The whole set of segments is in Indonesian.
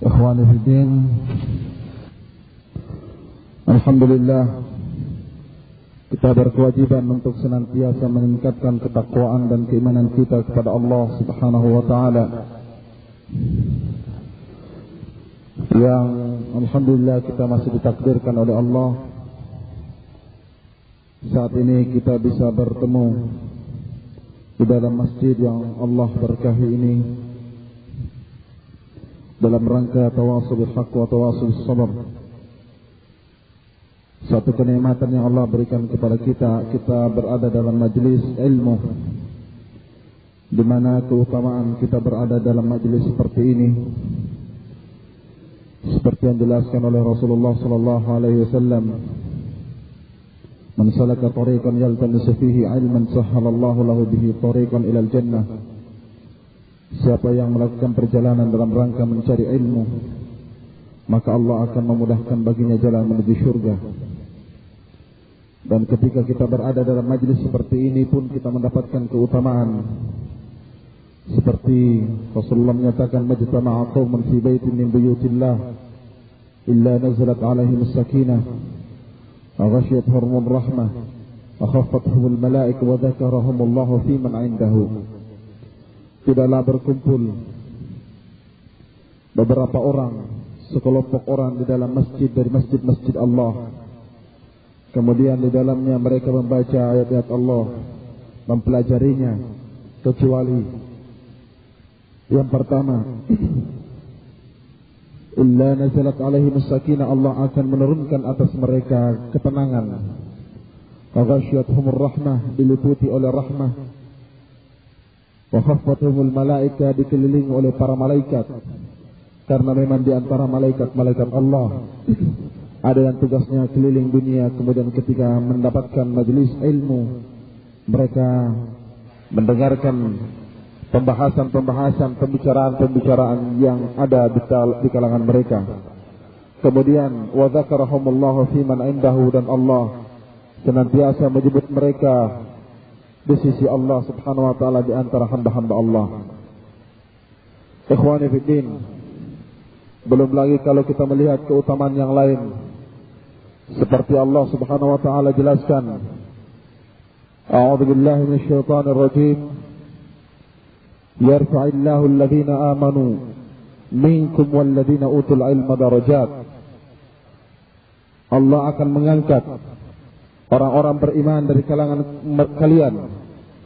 Ikhwani fiddin, alhamdulillah kita berkewajiban untuk senantiasa meningkatkan ketakwaan dan keimanan kita kepada Allah Subhanahu wa taala. Yang alhamdulillah kita masih ditakdirkan oleh Allah saat ini kita bisa bertemu di dalam masjid yang Allah berkahi ini dalam rangka tawasul bil haqq wa tawasul bis sabr. Satu kenikmatan yang Allah berikan kepada kita berada dalam majlis ilmu, di mana keutamaan kita berada dalam majlis seperti ini, seperti yang dijelaskan oleh Rasulullah sallallahu alaihi wasallam, man salaka tariqan yaltamisu fihi ilman sahhalallahu lahu bihi tariqan ilal jannah. Siapa yang melakukan perjalanan dalam rangka mencari ilmu, maka Allah akan memudahkan baginya jalan menuju syurga. Dan ketika kita berada dalam majlis seperti ini pun kita mendapatkan keutamaan. Seperti Rasulullah menyatakan, majtama'a qaumun fi baitin min buyutillah illa nazalat alaihim as-sakinah wa ghashiyatuhum rahmah wa khaffathum al-malaa'ikatu wa dzakarahum Allahu fi man 'indahu. Tidaklah berkumpul beberapa orang, sekelompok orang di dalam masjid dari masjid-masjid Allah. Kemudian di dalamnya mereka membaca ayat-ayat Allah, mempelajarinya, kecuali yang pertama, illa nazalat alaihim as-sakinah, Allah akan menurunkan atas mereka ketenangan. Wa ghashiyatuhumur rahmah, diliputi oleh rahmah. Wa khaffathumul malaika, dikelilingi oleh para malaikat. Karena memang di antara malaikat-malaikat Allah ada yang tugasnya keliling dunia, kemudian ketika mendapatkan majelis ilmu, mereka mendengarkan pembahasan-pembahasan, pembicaraan-pembicaraan yang ada di kalangan mereka. Kemudian wa dzakarahumullahu fi man 'indahu, dan Allah senantiasa menyebut mereka di sisi Allah Subhanahu wa taala di antara hamba-hamba Allah. Ikhwani fiddin, belum lagi kalau kita melihat keutamaan yang lain, seperti Allah Subhanahu wa taala jelaskan, a'udzu billahi minasyaitonir rajim, yarfa'illahu alladhina amanu minkum walladhina utul ilma darajat. Allah akan mengangkat orang-orang beriman dari kalangan kalian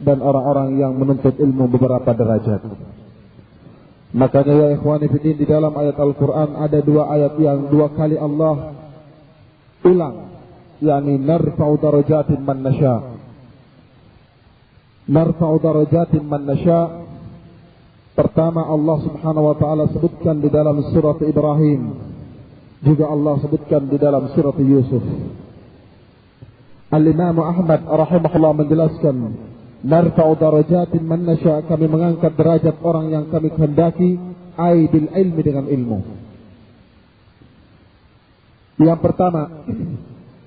dan orang-orang yang menuntut ilmu beberapa derajat. Makanya ya ikhwani fiddin, di dalam ayat Al-Quran ada dua ayat yang dua kali Allah ulang, yakni narfa'u darajatin man nasha. Narfa'u darajatin man nasha. Pertama Allah Subhanahu wa taala sebutkan di dalam surat Ibrahim, juga Allah sebutkan di dalam surat Yusuf. Al-Imam Ahmad rahimahullah menjelaskan, narfa'u darajatin man nasha, kami mengangkat derajat orang yang kami kehendaki, ai bil ilmi, dengan ilmu. Yang pertama,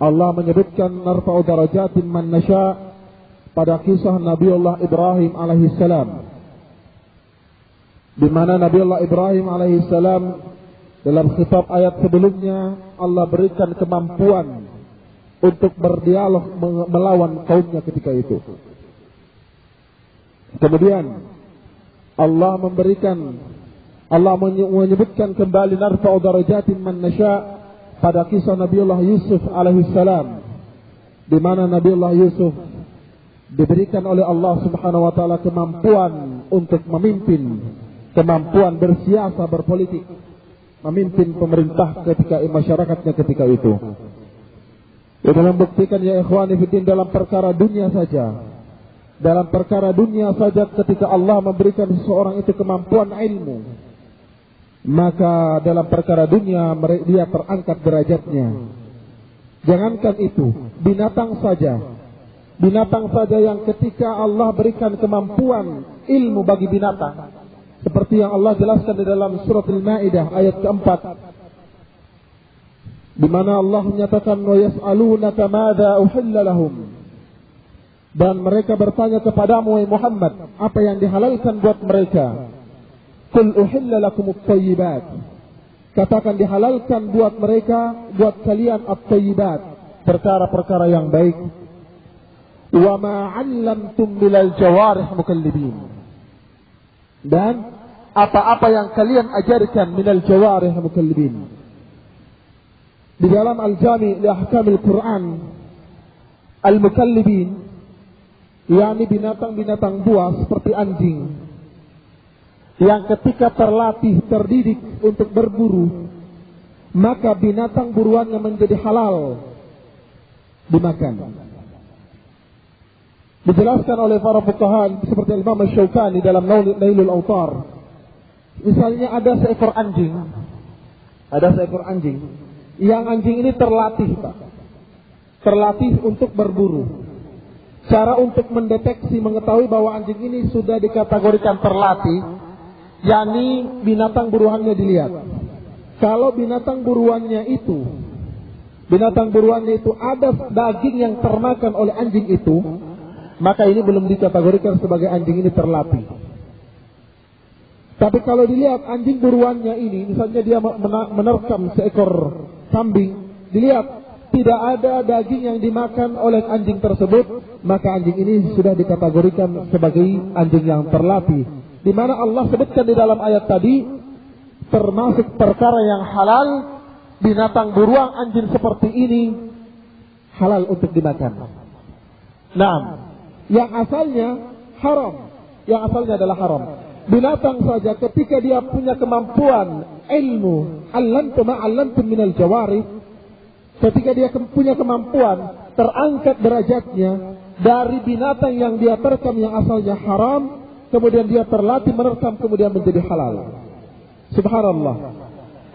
Allah menyebutkan narfa'u darajatin man nasha pada kisah Nabiullah Ibrahim alaihissalam, di mana Nabiullah Ibrahim alaihissalam dalam khitab ayat sebelumnya Allah berikan kemampuan untuk berdialog melawan kaumnya ketika itu. Kemudian Allah menyebutkan kembali narfa'u darajatin man nasha pada kisah Nabiullah Yusuf alaihissalam, di mana Nabiullah Yusuf diberikan oleh Allah Subhanahu wa taala kemampuan untuk memimpin, kemampuan bersiasa, berpolitik, memimpin pemerintah ketika masyarakatnya ketika itu. Itu membuktikan ya ikhwani fiddin, dalam perkara dunia saja, ketika Allah memberikan seseorang itu kemampuan ilmu, maka dalam perkara dunia dia terangkat derajatnya. Jangankan itu, binatang saja yang ketika Allah berikan kemampuan ilmu bagi binatang, seperti yang Allah jelaskan di dalam surat Al-Maidah ayat keempat, di mana Allah menyatakan, wa yas'alunaka madza uhilla lahum, dan mereka bertanya kepadamu wahai Muhammad, apa yang dihalalkan buat mereka. Qul uhilla lakumut thayyibat. Katakan dihalalkan buat mereka, buat kalian at-thayyibat, perkara-perkara yang baik. Wa ma 'allamtum minal jawarih mukallibin. Dan apa-apa yang kalian ajarkan minal jawarih mukallibin. Di dalam Al-Jami' li Ahkamil Quran, al-mukallibin, yakni binatang-binatang buas seperti anjing, yang ketika terlatih, terdidik untuk berburu, maka binatang buruannya menjadi halal dimakan. Dijelaskan oleh para fuqaha seperti Imam Asy-Syaukani dalam Nailul Awtar. Misalnya ada seekor anjing, yang anjing ini terlatih, Pak. Terlatih untuk berburu. Cara untuk mendeteksi, mengetahui bahwa anjing ini sudah dikategorikan terlatih, yakni binatang buruannya dilihat. Kalau binatang buruannya itu ada daging yang termakan oleh anjing itu, maka ini belum dikategorikan sebagai anjing ini terlatih. Tapi kalau dilihat anjing buruannya ini, misalnya dia menerkam seekor kambing, dilihat tidak ada daging yang dimakan oleh anjing tersebut, maka anjing ini sudah dikategorikan sebagai anjing yang terlatih. Di mana Allah sebutkan di dalam ayat tadi, termasuk perkara yang halal, binatang buruan anjing seperti ini halal untuk dimakan. Nah, yang asalnya haram, yang asalnya adalah haram. Binatang saja ketika dia punya kemampuan ilmu, allamtum minal jawarih, ketika dia punya kemampuan terangkat derajatnya dari binatang yang dia terkam yang asalnya haram, kemudian dia terlatih menerkam, kemudian menjadi halal. Subhanallah.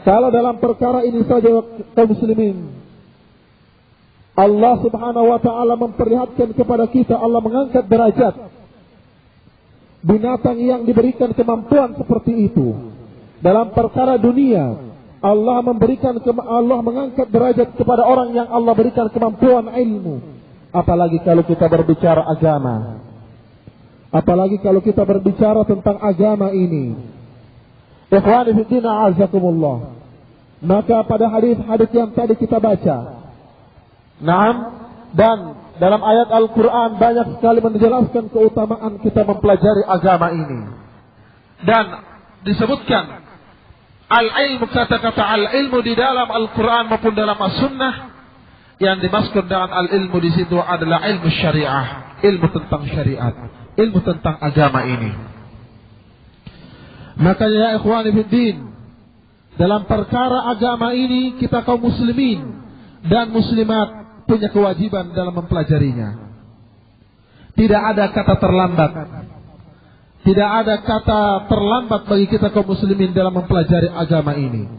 Kalau dalam perkara ini saja kaum muslimin, Allah subhanahu wa ta'ala memperlihatkan kepada kita, Allah mengangkat derajat binatang yang diberikan kemampuan seperti itu. Dalam perkara dunia, Allah mengangkat derajat kepada orang yang Allah berikan kemampuan ilmu. Apalagi kalau kita berbicara agama. Apalagi kalau kita berbicara tentang agama ini. Ikhwani fi din, a'azakumullah. Maka pada hadis-hadis yang tadi kita baca, dan dalam ayat Al-Quran banyak sekali menjelaskan keutamaan kita mempelajari agama ini. Dan disebutkan al-ilmu, kata-kata al-ilmu di dalam Al-Quran maupun dalam As-Sunnah, yang dimaksud dengan al-ilmu di situ adalah ilmu syariah, ilmu tentang syariat, ilmu tentang agama ini. Makanya ya ikhwani fiddin, dalam perkara agama ini kita kaum muslimin dan muslimat punya kewajiban dalam mempelajarinya. Tidak ada kata terlambat. Tidak ada kata terlambat bagi kita kaum muslimin dalam mempelajari agama ini.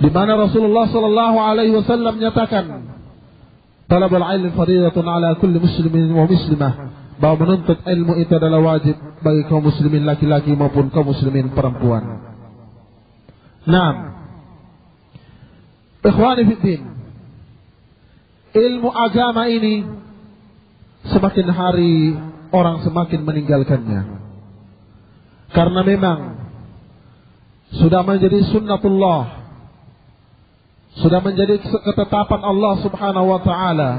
Di mana Rasulullah sallallahu alaihi wasallam menyatakan, talabul ilmi fardhatun ala kulli muslimin wa muslimah, bahwa menuntut ilmu itu adalah wajib bagi kaum muslimin laki-laki maupun kaum muslimin perempuan. Ikhwani fiddin, ilmu agama ini semakin hari orang semakin meninggalkannya. Karena memang sudah menjadi sunnatullah, sudah menjadi ketetapan Allah subhanahu wa ta'ala,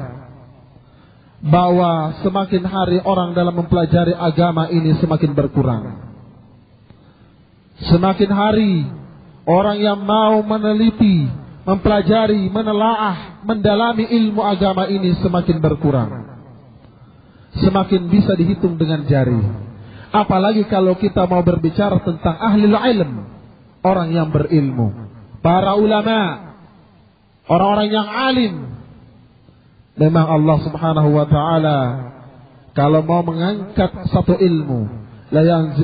bahwa semakin hari orang dalam mempelajari agama ini semakin berkurang. Semakin hari orang yang mau meneliti, mempelajari, menelaah, mendalami ilmu agama ini semakin berkurang. Semakin bisa dihitung dengan jari. Apalagi kalau kita mau berbicara tentang ahlul ilm, orang yang berilmu, para ulama, orang-orang yang alim. Memang Allah subhanahu wa ta'ala kalau mau mengangkat satu ilmu,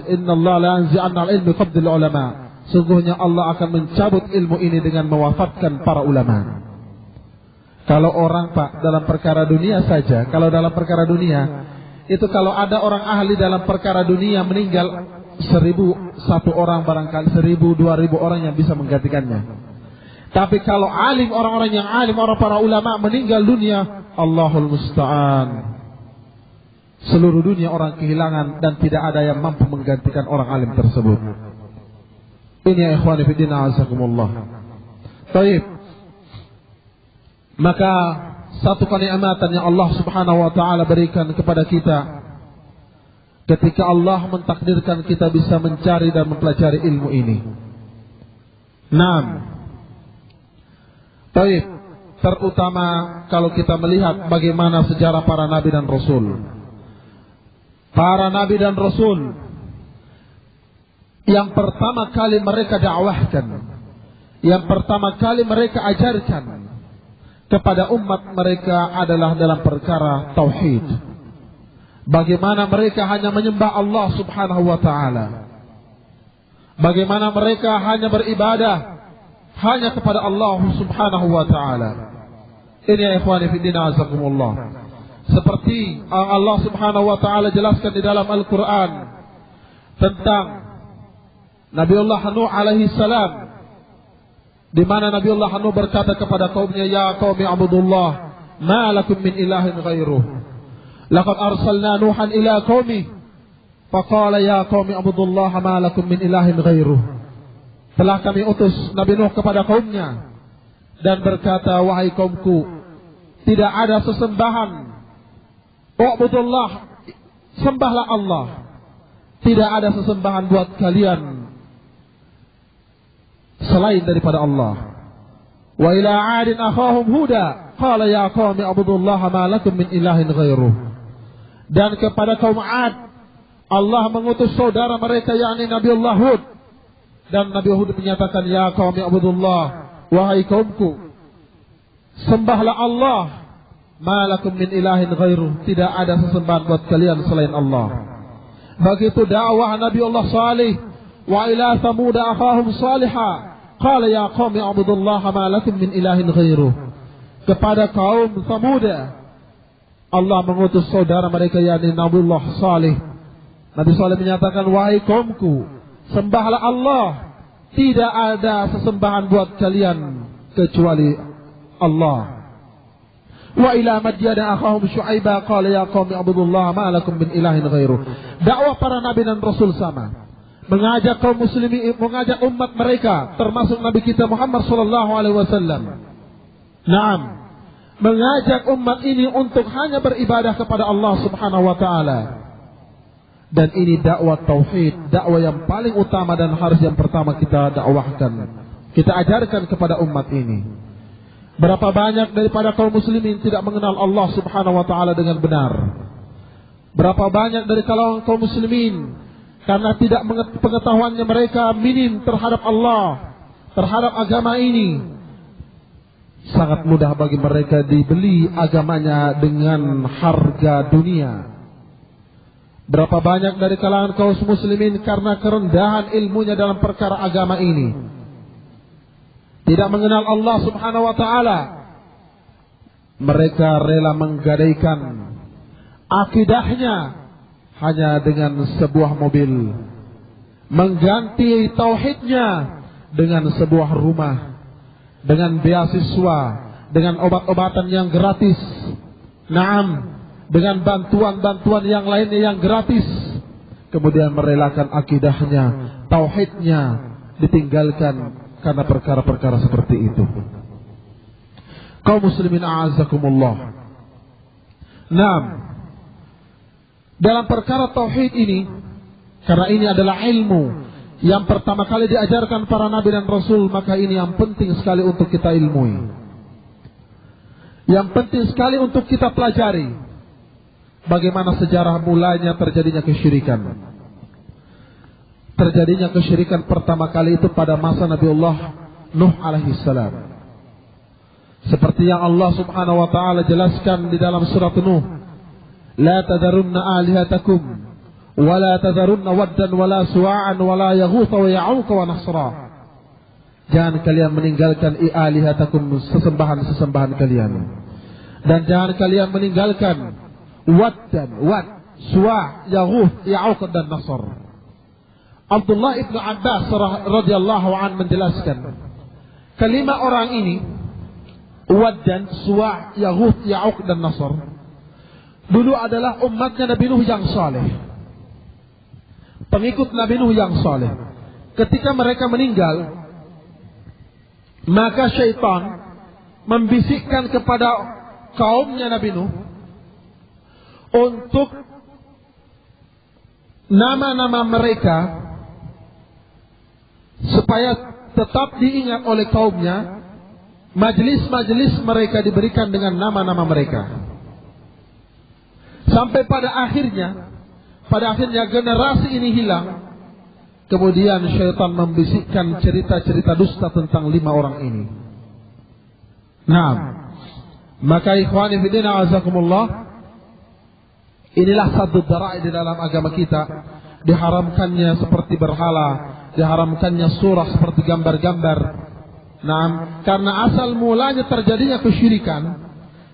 inna Allah la yanzi'anna al-ilmi qabdil ulama, sungguhnya Allah akan mencabut ilmu ini dengan mewafatkan para ulama. Kalau orang, Pak, dalam perkara dunia saja, kalau dalam perkara dunia itu kalau ada orang ahli dalam perkara dunia meninggal, 1.001 orang barangkali, 1.000, 2.000 orang yang bisa menggantikannya. Tapi kalau alim, orang-orang yang alim, orang para ulama meninggal dunia, Allahul Musta'an. Seluruh dunia orang kehilangan dan tidak ada yang mampu menggantikan orang alim tersebut. Ini ya ikhwani fiddin a'azakumullah. Baik. Maka satu kenikmatan yang Allah Subhanahu wa taala berikan kepada kita ketika Allah mentakdirkan kita bisa mencari dan mempelajari ilmu ini. Naam. Baik, terutama kalau kita melihat bagaimana sejarah para nabi dan rasul. Para nabi dan rasul yang pertama kali mereka dakwahkan, yang pertama kali mereka ajarkan kepada umat mereka adalah dalam perkara tauhid. Bagaimana mereka hanya menyembah Allah Subhanahu wa taala. Bagaimana mereka hanya beribadah hanya kepada Allah Subhanahu wa taala. Ini ya ikhwani fi din azakumullah. Seperti Allah Subhanahu wa taala jelaskan di dalam Al-Qur'an tentang Nabiullah Nuh alaihi salam, di mana Nabiullah Nuh berkata kepada kaumnya, "Ya qaumi ibudullah, ma lakum min ilahin ghairuh. Laqad arsalna Nuhan ila qaumi, faqala ya qaumi ibudullah, ma lakum min ilahin ghairuh." Telah kami utus Nabi Nuh kepada kaumnya dan berkata, "Wahai kaumku, tidak ada sesembahan. Ubudullah, sembahlah Allah. Tidak ada sesembahan buat kalian selain daripada Allah." Wa ila 'adin akhahum Huda, qala ya qaumi ibudullaha ma lakum min ilahin ghairuh. Dan kepada kaum 'Ad Allah mengutus saudara mereka yakni Nabiullah Hud, dan Nabi Hud menyatakan, "Ya qaumi ibudullah, wahai kaumku, sembahlah Allah, ma lakum min ilahin ghairuh, tidak ada sesembahan buat kalian selain Allah." Begitu dakwah Nabiullah Salih, wa ila Thamud akhahum Salihah, qala ya qaumi ibudullah ma lakum min ilahin ghairuh. Kepada kaum Thamud Allah mengutus saudara mereka yakni Nabiullah Salih. Nabi Salih menyatakan, "Wahai kaumku, sembahlah Allah, tidak ada sesembahan buat kalian kecuali Allah." Wa ila Madyana akhahum Syu'aibah, qala ya qaumi ibudullah ma lakum min ilahin ghairuh. Dakwah para nabi dan rasul sama, mengajak kaum muslimin, mengajak umat mereka, termasuk Nabi kita Muhammad sallallahu alaihi wasallam. Naam, mengajak umat ini untuk hanya beribadah kepada Allah Subhanahu wa taala. Dan ini dakwah tauhid, dakwah yang paling utama dan harus yang pertama kita dakwahkan, kita ajarkan kepada umat ini. Berapa banyak daripada kaum muslimin tidak mengenal Allah Subhanahu wa taala dengan benar. Berapa banyak dari kalangan kaum muslimin karena tidak pengetahuannya mereka minim terhadap Allah, terhadap agama ini, sangat mudah bagi mereka dibeli agamanya dengan harga dunia. Berapa banyak dari kalangan kaum muslimin karena kerendahan ilmunya dalam perkara agama ini, tidak mengenal Allah Subhanahu wa taala, mereka rela menggadaikan akidahnya hanya dengan sebuah mobil, mengganti tauhidnya dengan sebuah rumah, dengan beasiswa, dengan obat-obatan yang gratis. Naam, dengan bantuan-bantuan yang lainnya yang gratis. Kemudian merelakan akidahnya, tauhidnya ditinggalkan karena perkara-perkara seperti itu. Kaum muslimin a'azakumullah. Naam, dalam perkara tauhid ini, karena ini adalah ilmu yang pertama kali diajarkan para nabi dan rasul, maka ini yang penting sekali untuk kita ilmui, yang penting sekali untuk kita pelajari. Bagaimana sejarah mulanya terjadinya kesyirikan. Terjadinya kesyirikan pertama kali itu pada masa Nabiullah Nuh alaihi salam. Seperti yang Allah Subhanahu wa taala jelaskan di dalam surat Nuh, "La tadharunna alihatakum wa la tadharunna waddan wa la suwa'an wa la yaghutha wa ya'uqa wa nasra." Jangan kalian meninggalkan alihatakum, sesembahan-sesembahan kalian, dan jangan kalian meninggalkan Waddan, Suwa', Yaghuth, Ya'uq dan Nasr. Abdullah ibn Abbas radhiyallahu anhu menjelaskan, kelima orang ini, Waddan, Suwa', Yaghuth, Ya'uq dan Nasr, dulu adalah umatnya Nabi Nuh yang saleh, pengikut Nabi Nuh yang saleh. Ketika mereka meninggal, maka syaitan membisikkan kepada kaumnya Nabi Nuh untuk nama-nama mereka supaya tetap diingat oleh kaumnya. Majelis-majelis mereka diberikan dengan nama-nama mereka. Sampai pada akhirnya generasi ini hilang. Kemudian syaitan membisikkan cerita-cerita dusta tentang 5 orang ini. Nah, maka ikhwani fi din a'azakumullah, inilah satu darai di dalam agama kita. Diharamkannya seperti berhala, diharamkannya surah seperti gambar-gambar. Nah, karena asal mulanya terjadinya kesyirikan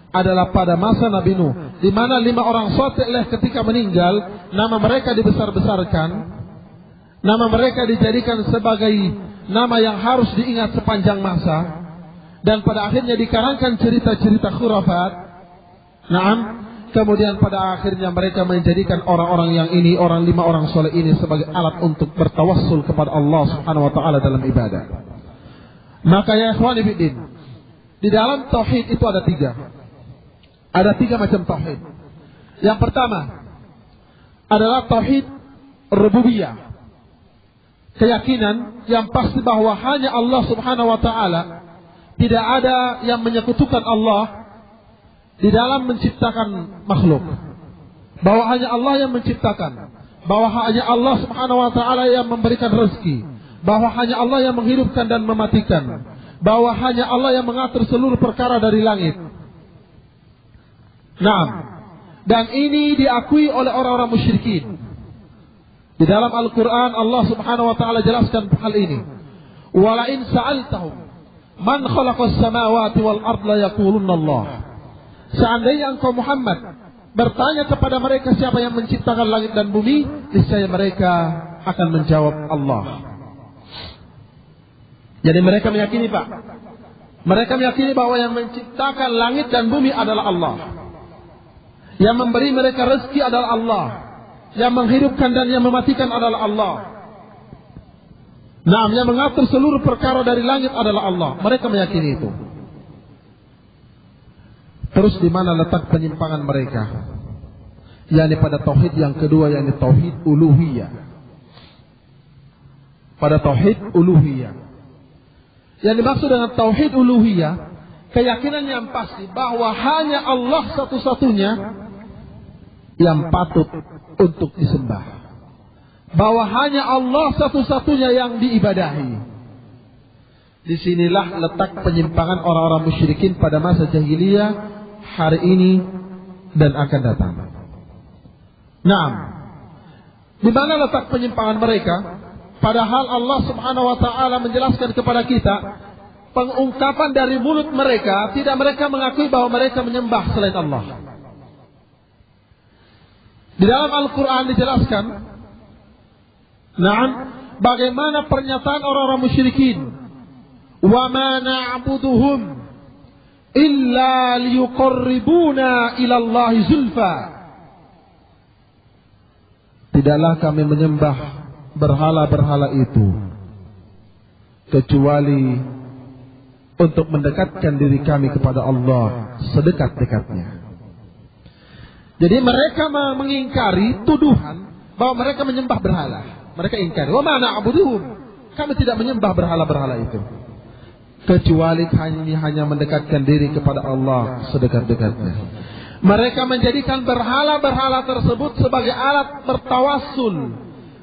adalah pada masa Nabi Nuh, di mana 5 orang saleh ketika meninggal, nama mereka dibesar-besarkan, nama mereka dijadikan sebagai nama yang harus diingat sepanjang masa, dan pada akhirnya dikarangkan cerita-cerita khurafat. Naam, kemudian pada akhirnya mereka menjadikan orang-orang yang ini, 5 orang saleh ini sebagai alat untuk bertawassul kepada Allah Subhanahu wa taala dalam ibadah. Maka ya ikhwani fiddin, di dalam tauhid itu ada 3. Ada 3 macam tauhid. Yang pertama adalah tauhid rububiyah. Keyakinan yang pasti bahwa hanya Allah Subhanahu wa taala, tidak ada yang menyekutukan Allah di dalam menciptakan makhluk. Bahwa hanya Allah yang menciptakan, bahwa hanya Allah Subhanahu wa taala yang memberikan rezeki, bahwa hanya Allah yang menghidupkan dan mematikan, bahwa hanya Allah yang mengatur seluruh perkara dari langit. Naam. Dan ini diakui oleh orang-orang musyrikin. Di dalam Al-Quran Allah Subhanahu wa taala jelaskan hal ini. Wala in sa'altahum man khalaqas samawati wal ard la yaqulunna Allah. Seandainya engkau Muhammad bertanya kepada mereka siapa yang menciptakan langit dan bumi, niscaya mereka akan menjawab Allah. Jadi mereka meyakini, Pak, mereka meyakini bahwa yang menciptakan langit dan bumi adalah Allah. Yang memberi mereka rezeki adalah Allah. Yang menghidupkan dan yang mematikan adalah Allah. Nah, yang mengatur seluruh perkara dari langit adalah Allah. Mereka meyakini itu. Terus di mana letak penyimpangan mereka? yakni pada tauhid yang kedua, yakni tauhid uluhiyah. Pada tauhid uluhiyah. Yang dimaksud dengan tauhid uluhiyah, keyakinan yang pasti bahwa hanya Allah satu-satunya yang patut untuk disembah. Bahwa hanya Allah satu-satunya yang diibadahi. Disinilah letak penyimpangan orang-orang musyrikin pada masa jahiliyah, hari ini dan akan datang. Nah, di mana letak penyimpangan mereka? Padahal Allah Subhanahu wa taala menjelaskan kepada kita pengungkapan dari mulut mereka, tidak mereka mengakui bahwa mereka menyembah selain Allah. Di dalam Al-Quran dijelaskan, bagaimana pernyataan orang-orang musyrikin. Wa ma na'buduhum illa liyuqarribuna ila Allahi zulfa. Tidaklah kami menyembah berhala-berhala itu kecuali untuk mendekatkan diri kami kepada Allah sedekat-dekatnya. Jadi mereka mengingkari tuduhan bahwa mereka menyembah berhala. Mereka ingkari, wa ma na'buduhum, kami tidak menyembah berhala-berhala itu kecuali hanya mendekatkan diri kepada Allah sedekat-dekatnya. Mereka menjadikan berhala-berhala tersebut sebagai alat bertawassul,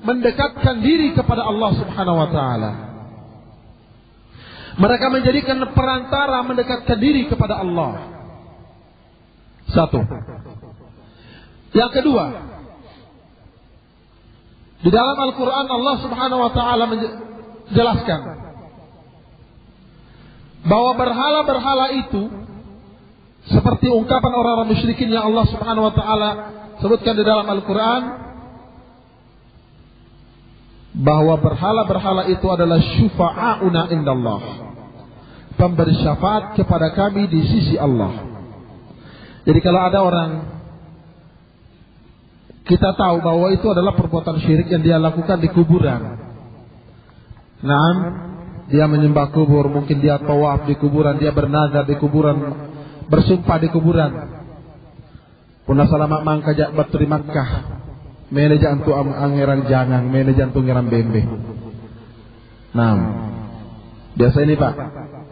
mendekatkan diri kepada Allah Subhanahu wa taala. Mereka menjadikan perantara mendekatkan diri kepada Allah. Satu. Yang kedua, di dalam Al-Quran Allah Subhanahu wa taala menjelaskan bahwa berhala-berhala itu seperti ungkapan orang-orang musyrikin yang Allah Subhanahu wa taala sebutkan di dalam Al-Quran, bahwa berhala-berhala itu adalah syufa'auna indallah, pemberi syafaat kepada kami di sisi Allah. Jadi kalau ada orang kita tahu bahwa itu adalah perbuatan syirik yang dia lakukan di kuburan. Nah, dia menyembah kubur, mungkin dia tawaf di kuburan, dia bernazar di kuburan, bersumpah di kuburan. Punah salamak mangka jak batu di Makkah, manajan tu angeran jangan, manajan tu ngeran bembe. Nah, biasa ini Pak,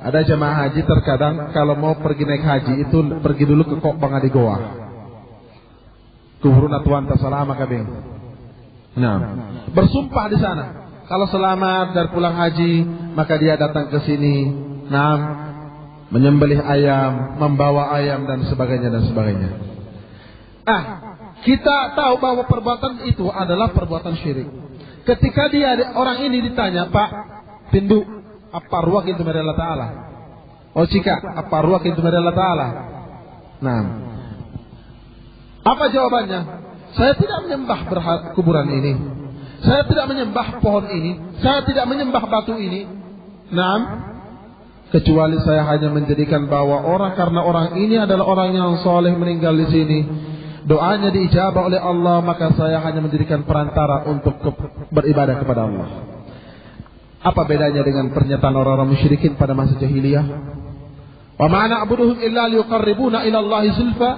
ada jemaah haji terkadang kalau mau pergi naik haji itu pergi dulu ke Kok Bang Adi Goa, kuburan Tuan Tasalama kabeh. Nah, bersumpah di sana. Kalau selamat dan pulang haji, maka dia datang ke sini, nah, menyembelih ayam, membawa ayam dan sebagainya dan sebagainya. Kita tahu bahwa perbuatan itu adalah perbuatan syirik. Ketika orang ini ditanya, Pak, pindu apa ruak itu dari Allah Taala? Oh cika, apa ruak itu dari Allah Taala? Nah, apa jawabannya? Saya tidak menyembah kuburan ini. Saya tidak menyembah pohon ini. Saya tidak menyembah batu ini. Nah, kecuali saya hanya menjadikan bahwa karena orang ini adalah orang yang soleh meninggal di sini, doanya diijabah oleh Allah, maka saya hanya menjadikan perantara untuk beribadah kepada Allah. Apa bedanya dengan pernyataan orang-orang musyrikin pada masa jahiliyah? Wa ma na'buduhum illa liyuqarribuna ila Allahi zulfa.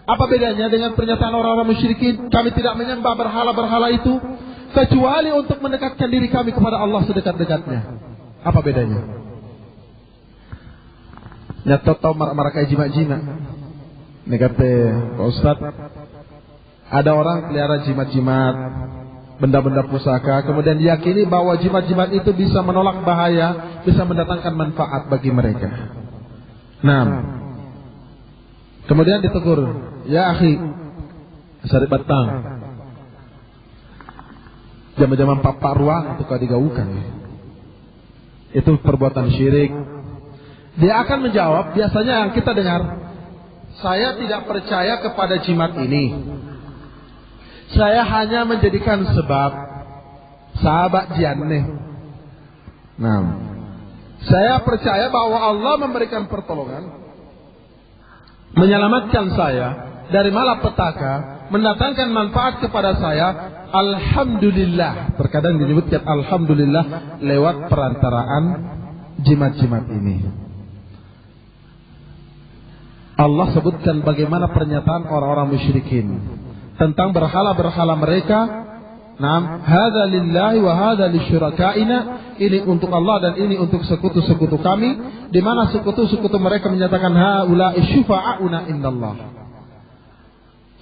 Apa bedanya dengan pernyataan orang-orang musyrikin? Kami tidak menyembah berhala-berhala itu kecuali untuk mendekatkan diri kami kepada Allah sedekat-dekatnya. Apa bedanya? Nyatot tau marakai jimat-jimat. Negate Pak Ustaz, ada orang pelihara jimat-jimat, benda-benda pusaka, kemudian diyakini bahwa jimat-jimat itu bisa menolak bahaya, bisa mendatangkan manfaat bagi mereka. Nah, kemudian ditegur, ya akhi, sari batang, zaman-zaman papa ruang itu kau digaukan. Itu perbuatan syirik. Dia akan menjawab, biasanya yang kita dengar, saya tidak percaya kepada jimat ini. Saya hanya menjadikan sebab sahabat jianne. Nah, saya percaya bahwa Allah memberikan pertolongan, menyelamatkan saya dari malapetaka, mendatangkan manfaat kepada saya. Alhamdulillah. Terkadang disebutkan alhamdulillah lewat perantaraan jimat-jimat ini. Allah sebutkan bagaimana pernyataan orang-orang musyrikin tentang berhala-berhala mereka. Naam, hadza lillahi wa hadza lisyurakaina. Ini untuk Allah dan ini untuk sekutu-sekutu kami, di mana sekutu-sekutu mereka menyatakan haula'i syufa'auna indallah.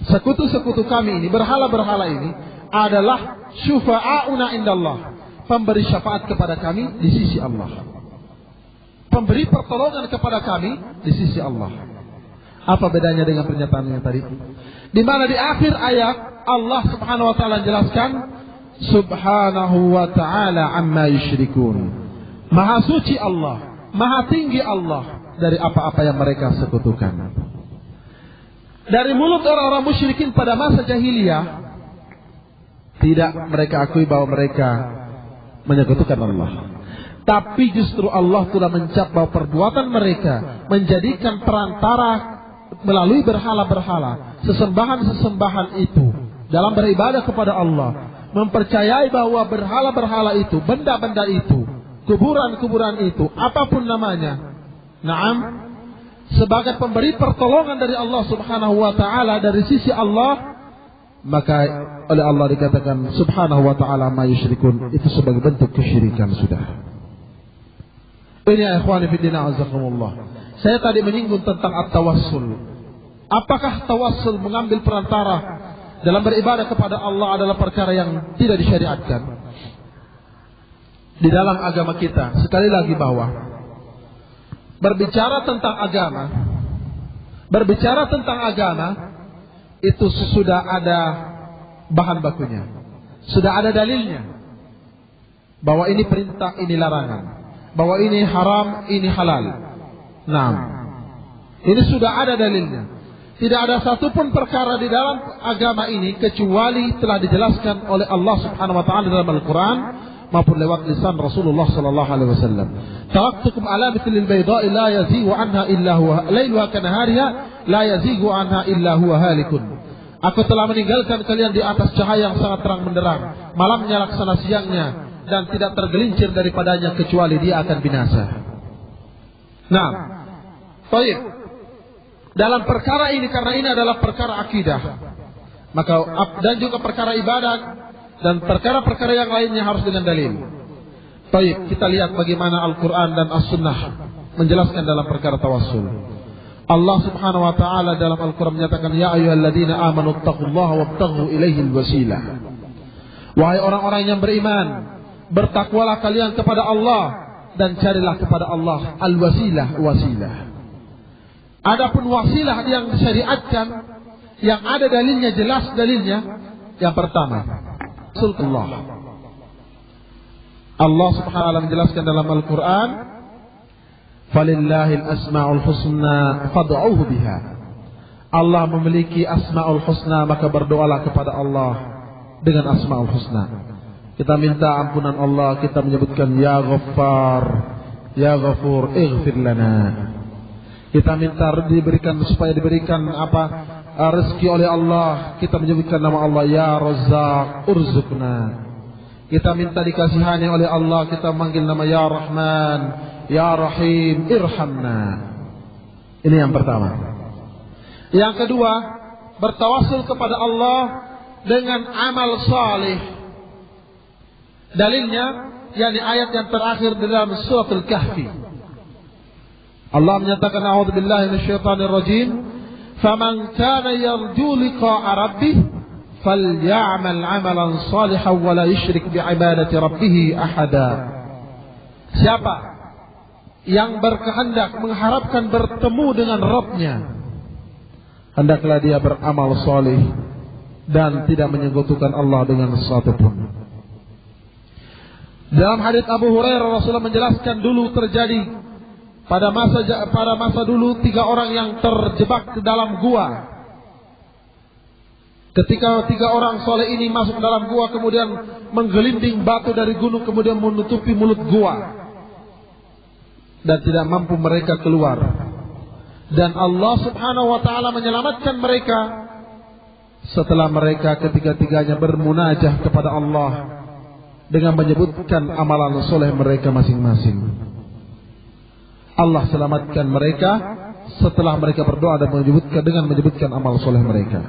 Sekutu-sekutu kami ini, berhala-berhala ini adalah syufa'auna indallah, pemberi syafaat kepada kami di sisi Allah, pemberi pertolongan kepada kami di sisi Allah. Apa bedanya dengan pernyataan yang tadi? Di mana di akhir ayat Allah Subhanahu wa taala jelaskan Subhanahu wa taala amma yusyrikun. Maha suci Allah, maha tinggi Allah dari apa-apa yang mereka sekutukan. Dari mulut orang-orang musyrikin pada masa jahiliyah, tidak mereka akui bahwa mereka menyekutukan Allah. Tapi justru Allah telah mencap bahwa perbuatan mereka menjadikan perantara melalui berhala-berhala, sesembahan-sesembahan itu dalam beribadah kepada Allah, mempercayai bahwa berhala-berhala itu, benda-benda itu, kuburan-kuburan itu, apapun namanya, naam, sebagai pemberi pertolongan dari Allah Subhanahu wa taala dari sisi Allah, maka oleh Allah dikatakan Subhanahu wa taala ma yusyrikun, itu sebagai bentuk kesyirikan sudah. Ini ya ikhwani fillah azakumullah. Saya tadi menyinggung tentang at-tawassul. Apakah tawassul mengambil perantara dalam beribadah kepada Allah adalah perkara yang tidak disyariatkan di dalam agama kita? Sekali lagi bahwa berbicara tentang agama itu sudah ada bahan bakunya, sudah ada dalilnya bahwa ini perintah, ini larangan, bahwa ini haram, ini halal. Nah, ini sudah ada dalilnya. Tidak ada satupun perkara di dalam agama ini kecuali telah dijelaskan oleh Allah Subhanahu wa taala dalam Al-Qur'an maupun lewat lisan Rasulullah sallallahu alaihi wasallam. Taraktukum ala mithlil bayda'i la yazighu anha illa huwa lailuha kanahariha la yazighu anha illa huwa halikun. Aku telah meninggalkan kalian di atas cahaya yang sangat terang benderang, malamnya laksana siangnya, dan tidak tergelincir daripadanya kecuali dia akan binasa. Nah, baik. Dalam perkara ini, karena ini adalah perkara akidah, maka dan juga perkara ibadat dan perkara-perkara yang lainnya harus dengan dalil. Baik, kita lihat bagaimana Al-Quran dan As-Sunnah menjelaskan dalam perkara tawassul. Allah Subhanahu wa taala dalam Al-Quran menyatakan, ya ayyuhalladzina amanu taqullaha wabtaghu ilaihil wasilah. Wahai orang-orang yang beriman, bertakwalah kalian kepada Allah dan carilah kepada Allah al-wasilah, wasilah. Adapun wasilah yang disyariatkan, yang ada dalilnya, jelas dalilnya, yang pertama Rasulullah. Allah Subhanahu wa taala menjelaskan dalam Al-Quran, falillahil asma'ul husna fad'uuhu biha. Allah memiliki asma'ul husna, maka berdoalah kepada Allah dengan asma'ul husna. Kita minta ampunan Allah, kita menyebutkan ya Ghaffar, ya Ghafur, ighfir lana. Kita minta diberikan, supaya diberikan rezeki oleh Allah, kita menyebutkan nama Allah, ya Razzaq, urzuqna. Kita minta dikasihani oleh Allah, kita manggil nama ya Rahman, ya Rahim, irhamna. Ini yang pertama. Yang kedua, bertawassul kepada Allah dengan amal salih. Dalilnya, yakni ayat yang terakhir dalam surat Al-Kahfi. Allah menyatakan, a'udzubillahi minasyaitonir rajim, faman kana yarju liqa'a rabbih falyamal 'amalan shalihan wa la yusyrik bi'ibadati rabbih ahada. Siapa yang berkehendak mengharapkan bertemu dengan Rabb-Nya, hendaklah dia beramal salih dan tidak menyekutukan Allah dengan sesuatu pun. Dalam hadits Abu Hurairah, Rasulullah menjelaskan dulu terjadi pada masa dulu 3 orang yang terjebak ke dalam gua. Ketika 3 orang soleh ini masuk dalam gua, kemudian menggelinding batu dari gunung, kemudian menutupi mulut gua, dan tidak mampu mereka keluar. Dan Allah Subhanahu wa taala menyelamatkan mereka setelah mereka ketiga-tiganya bermunajah kepada Allah dengan menyebutkan amalan soleh mereka masing-masing. Allah selamatkan mereka setelah mereka berdoa dan menyebutkan amal soleh mereka.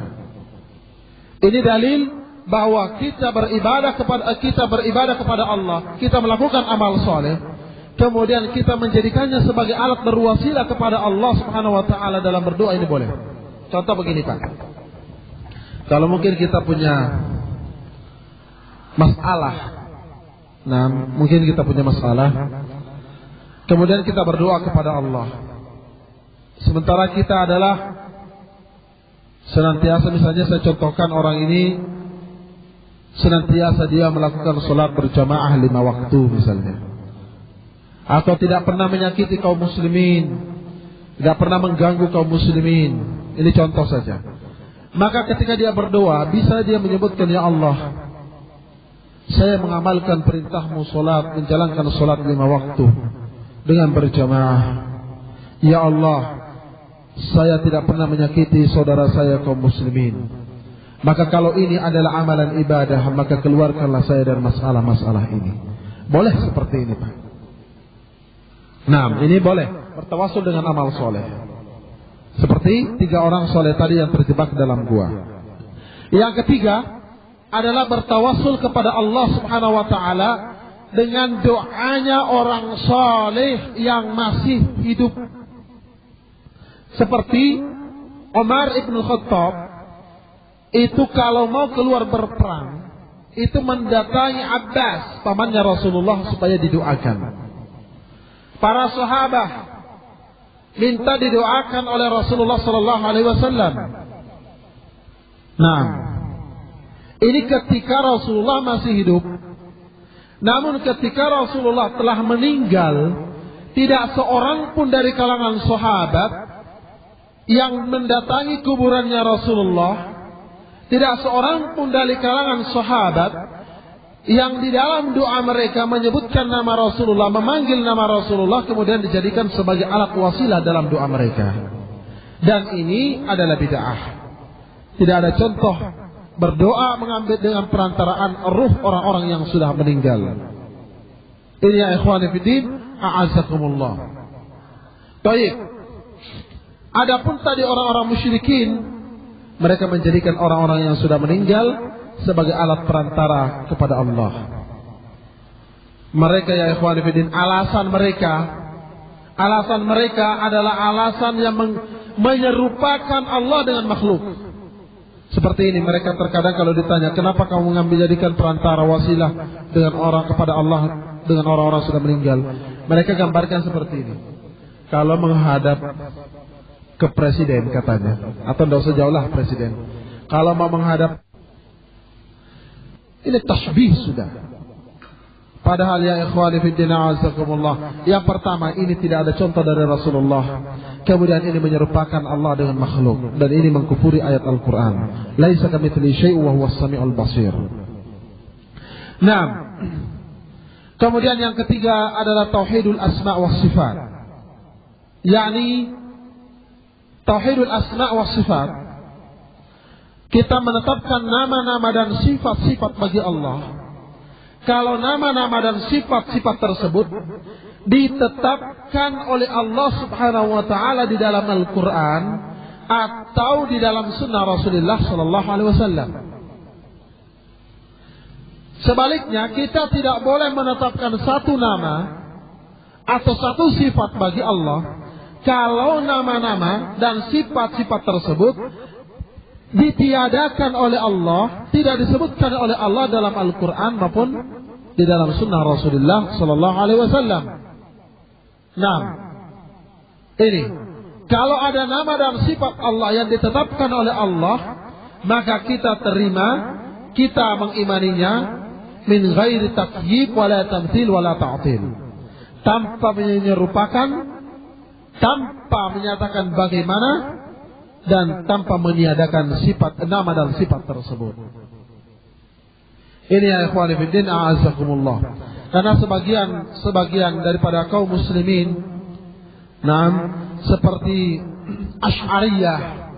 Ini dalil bahwa kita beribadah kepada Allah, kita melakukan amal soleh, kemudian kita menjadikannya sebagai alat berwasilah kepada Allah Subhanahu wa taala dalam berdoa, ini boleh. Contoh begini, Pak. Kalau mungkin kita punya masalah, mungkin kita punya masalah, kemudian kita berdoa kepada Allah. Sementara kita adalah senantiasa, misalnya saya contohkan, orang ini senantiasa dia melakukan sholat berjamaah 5 waktu misalnya, atau tidak pernah menyakiti kaum muslimin, tidak pernah mengganggu kaum muslimin. Ini contoh saja. Maka ketika dia berdoa, bisa dia menyebutkan, ya Allah, saya mengamalkan perintahmu sholat, menjalankan sholat 5 waktu dengan berjamaah. Ya Allah, saya tidak pernah menyakiti saudara saya kaum muslimin. Maka kalau ini adalah amalan ibadah, maka keluarkanlah saya dari masalah-masalah ini. Boleh seperti ini, Pak. Ini boleh bertawassul dengan amal soleh, seperti 3 orang soleh tadi yang terjebak dalam gua. Yang ketiga adalah bertawassul kepada Allah Subhanahu wa taala dengan doanya orang soleh yang masih hidup. Seperti Umar ibn Khattab, itu kalau mau keluar berperang, itu mendatangi Abbas, pamannya Rasulullah, supaya didoakan. Para sahabat minta didoakan oleh Rasulullah sallallahu alaihi wasallam. Ini ketika Rasulullah masih hidup. Namun ketika Rasulullah telah meninggal, tidak seorang pun dari kalangan sahabat yang mendatangi kuburannya Rasulullah, tidak seorang pun dari kalangan sahabat yang di dalam doa mereka menyebutkan nama Rasulullah, memanggil nama Rasulullah, kemudian dijadikan sebagai alat wasilah dalam doa mereka. Dan ini adalah bid'ah. Tidak ada contoh berdoa mengambil dengan perantaraan ruh orang-orang yang sudah meninggal. Ini ya ikhwani fiddin, a'azzakumullah. Baik. Adapun tadi orang-orang musyrikin, mereka menjadikan orang-orang yang sudah meninggal sebagai alat perantara kepada Allah. Mereka ya ikhwani fiddin, alasan mereka adalah alasan yang menyerupakan Allah dengan makhluk. Seperti ini mereka terkadang kalau ditanya, kenapa kamu mengambil jadikan perantara wasilah dengan orang kepada Allah dengan orang-orang sudah meninggal? Mereka gambarkan seperti ini. Kalau menghadap ke presiden katanya, atau tidak usah jauh lah presiden. Kalau mau menghadap, ini tasbih sudah. Padahal ya ikhwani fiddin a'azzakumullah, yang pertama ini tidak ada contoh dari Rasulullah. Kemudian ini menyerupakan Allah dengan makhluk, dan ini mengkufuri ayat Al-Quran. Laisa kamitslihi syai'un wa huwas samiul basir. Nah, kemudian yang ketiga adalah tauhidul asma' was sifat. Yakni tauhidul asma' was sifat, kita menetapkan nama-nama dan sifat-sifat bagi Allah. Kalau nama-nama dan sifat-sifat tersebut ditetapkan oleh Allah Subhanahu wa taala di dalam Al-Qur'an atau di dalam sunnah Rasulullah sallallahu alaihi wasallam. Sebaliknya, kita tidak boleh menetapkan satu nama atau satu sifat bagi Allah kalau nama-nama dan sifat-sifat tersebut ditiadakan oleh Allah, tidak disebutkan oleh Allah dalam Al-Quran maupun di dalam sunnah Rasulullah sallallahu alaihi wasallam. Nah, ini kalau ada nama dan sifat Allah yang ditetapkan oleh Allah, maka kita terima, kita mengimaninya min ghairi takyif wala tamthil wala ta'til, tanpa menyerupakan, tanpa menyatakan bagaimana, dan tanpa meniadakan sifat nama dan sifat tersebut. Ini ya ikhwani fiddin a'azzakumullah. Karena sebagian daripada kaum muslimin, seperti Asy'ariyah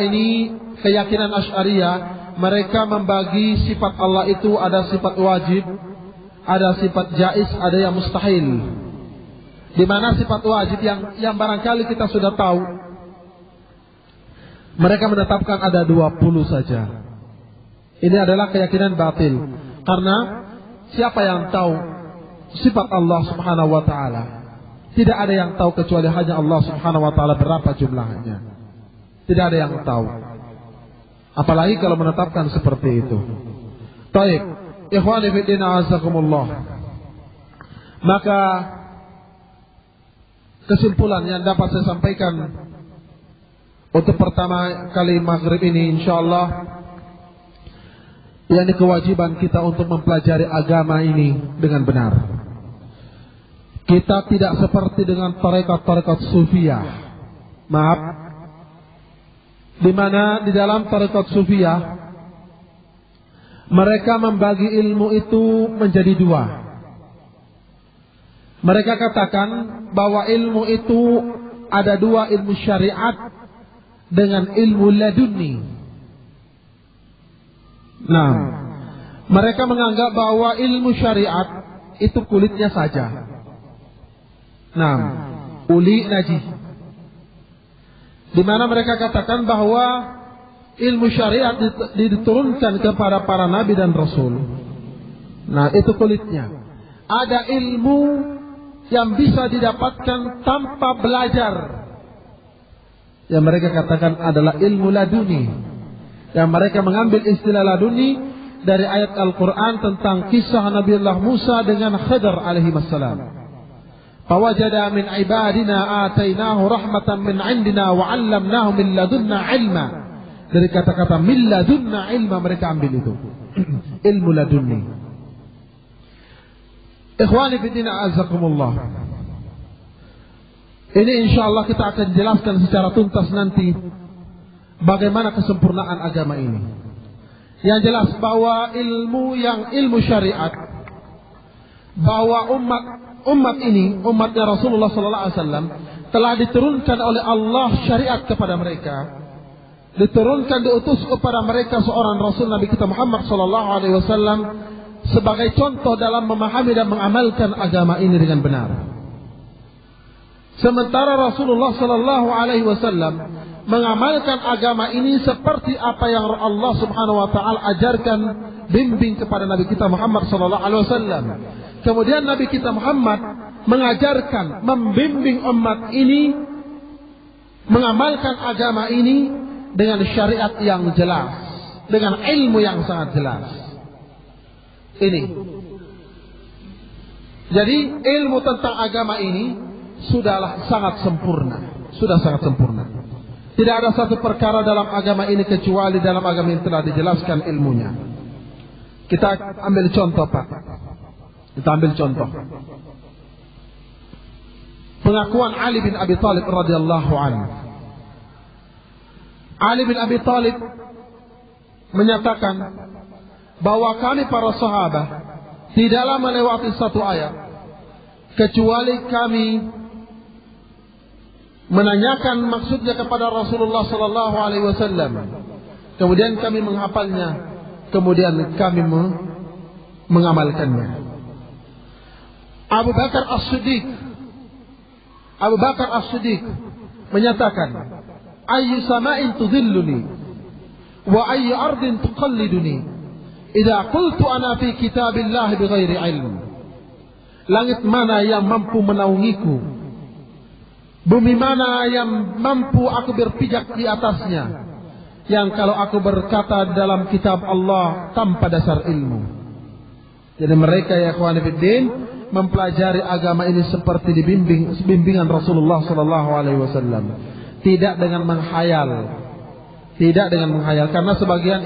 ini, keyakinan Asy'ariyah, mereka membagi sifat Allah itu ada sifat wajib, ada sifat jaiz, ada yang mustahil. Di mana sifat wajib yang barangkali kita sudah tahu, mereka menetapkan ada 20 saja. Ini adalah keyakinan batil. Karena siapa yang tahu sifat Allah Subhanahu wa taala? Tidak ada yang tahu kecuali hanya Allah Subhanahu wa taala berapa jumlahnya. Tidak ada yang tahu. Apalagi kalau menetapkan seperti itu. Baik, ikhwani fillah a'azzakumullah. Maka kesimpulan yang dapat saya sampaikan untuk pertama kali maghrib ini, insyaallah, yakni kewajiban kita untuk mempelajari agama ini dengan benar. Kita tidak seperti dengan tarekat-tarekat sufiyah. Maaf, di mana di dalam tarekat sufiyah mereka membagi ilmu itu menjadi dua. Mereka katakan bahwa ilmu itu ada dua, ilmu syariat dengan ilmu laduni. Nah, mereka menganggap bahwa ilmu syariat itu kulitnya saja. Nah, uli najih. Di mana mereka katakan bahwa ilmu syariat diturunkan kepada para nabi dan rasul. Nah, itu kulitnya. Ada ilmu yang bisa didapatkan tanpa belajar, yang mereka katakan adalah ilmu laduni. Yang mereka mengambil istilah laduni dari ayat Al-Quran tentang kisah Nabiullah Musa dengan Khidr alaihi wassalam. Fawajada min ibadina atainahu rahmatan min indina wa 'allamnahu min ladunna ilma. Dari kata-kata min ladunna ilma mereka ambil itu. Ilmu laduni. Ikhwani fillah a'azzakumullah. Ini insyaallah kita akan jelaskan secara tuntas nanti bagaimana kesempurnaan agama ini. Yang jelas bahwa ilmu syariat, bahwa umat ini, umatnya Rasulullah sallallahu alaihi wasallam, telah diturunkan oleh Allah syariat kepada mereka diturunkan, diutus kepada mereka seorang Rasul Nabi kita Muhammad sallallahu alaihi wasallam sebagai contoh dalam memahami dan mengamalkan agama ini dengan benar. Sementara Rasulullah sallallahu alaihi wasallam mengamalkan agama ini seperti apa yang Allah Subhanahu wa taala ajarkan, bimbing kepada Nabi kita Muhammad sallallahu alaihi wasallam. Kemudian Nabi kita Muhammad mengajarkan, membimbing umat ini mengamalkan agama ini dengan syariat yang jelas, dengan ilmu yang sangat jelas. Ini. Jadi ilmu tentang agama ini sudahlah sangat sempurna, sudah sangat sempurna. Tidak ada satu perkara dalam agama ini kecuali dalam agama ini telah dijelaskan ilmunya. Kita ambil contoh, Pak. Kita ambil contoh. Pengakuan Ali bin Abi Thalib radhiyallahu anhu. Ali bin Abi Thalib menyatakan bahwa kami para sahabat tidaklah melewati satu ayat kecuali kami menanyakan maksudnya kepada Rasulullah sallallahu alaihi wasallam. Kemudian kami menghafalnya, kemudian kami mengamalkannya. Abu Bakar As-Siddiq menyatakan, "Ayyu sama'in tudhilluni wa ayyu ardin tuqalliduni idza qultu ana fi kitabillah bighairi ilm." Langit mana yang mampu menaungiku? Bumi mana yang mampu aku berpijak di atasnya? Yang kalau aku berkata dalam kitab Allah tanpa dasar ilmu. Jadi mereka ya ikhwan fillah mempelajari agama ini seperti bimbingan Rasulullah sallallahu alaihi wasallam. Tidak dengan menghayal. Tidak dengan menghayal, karena sebagian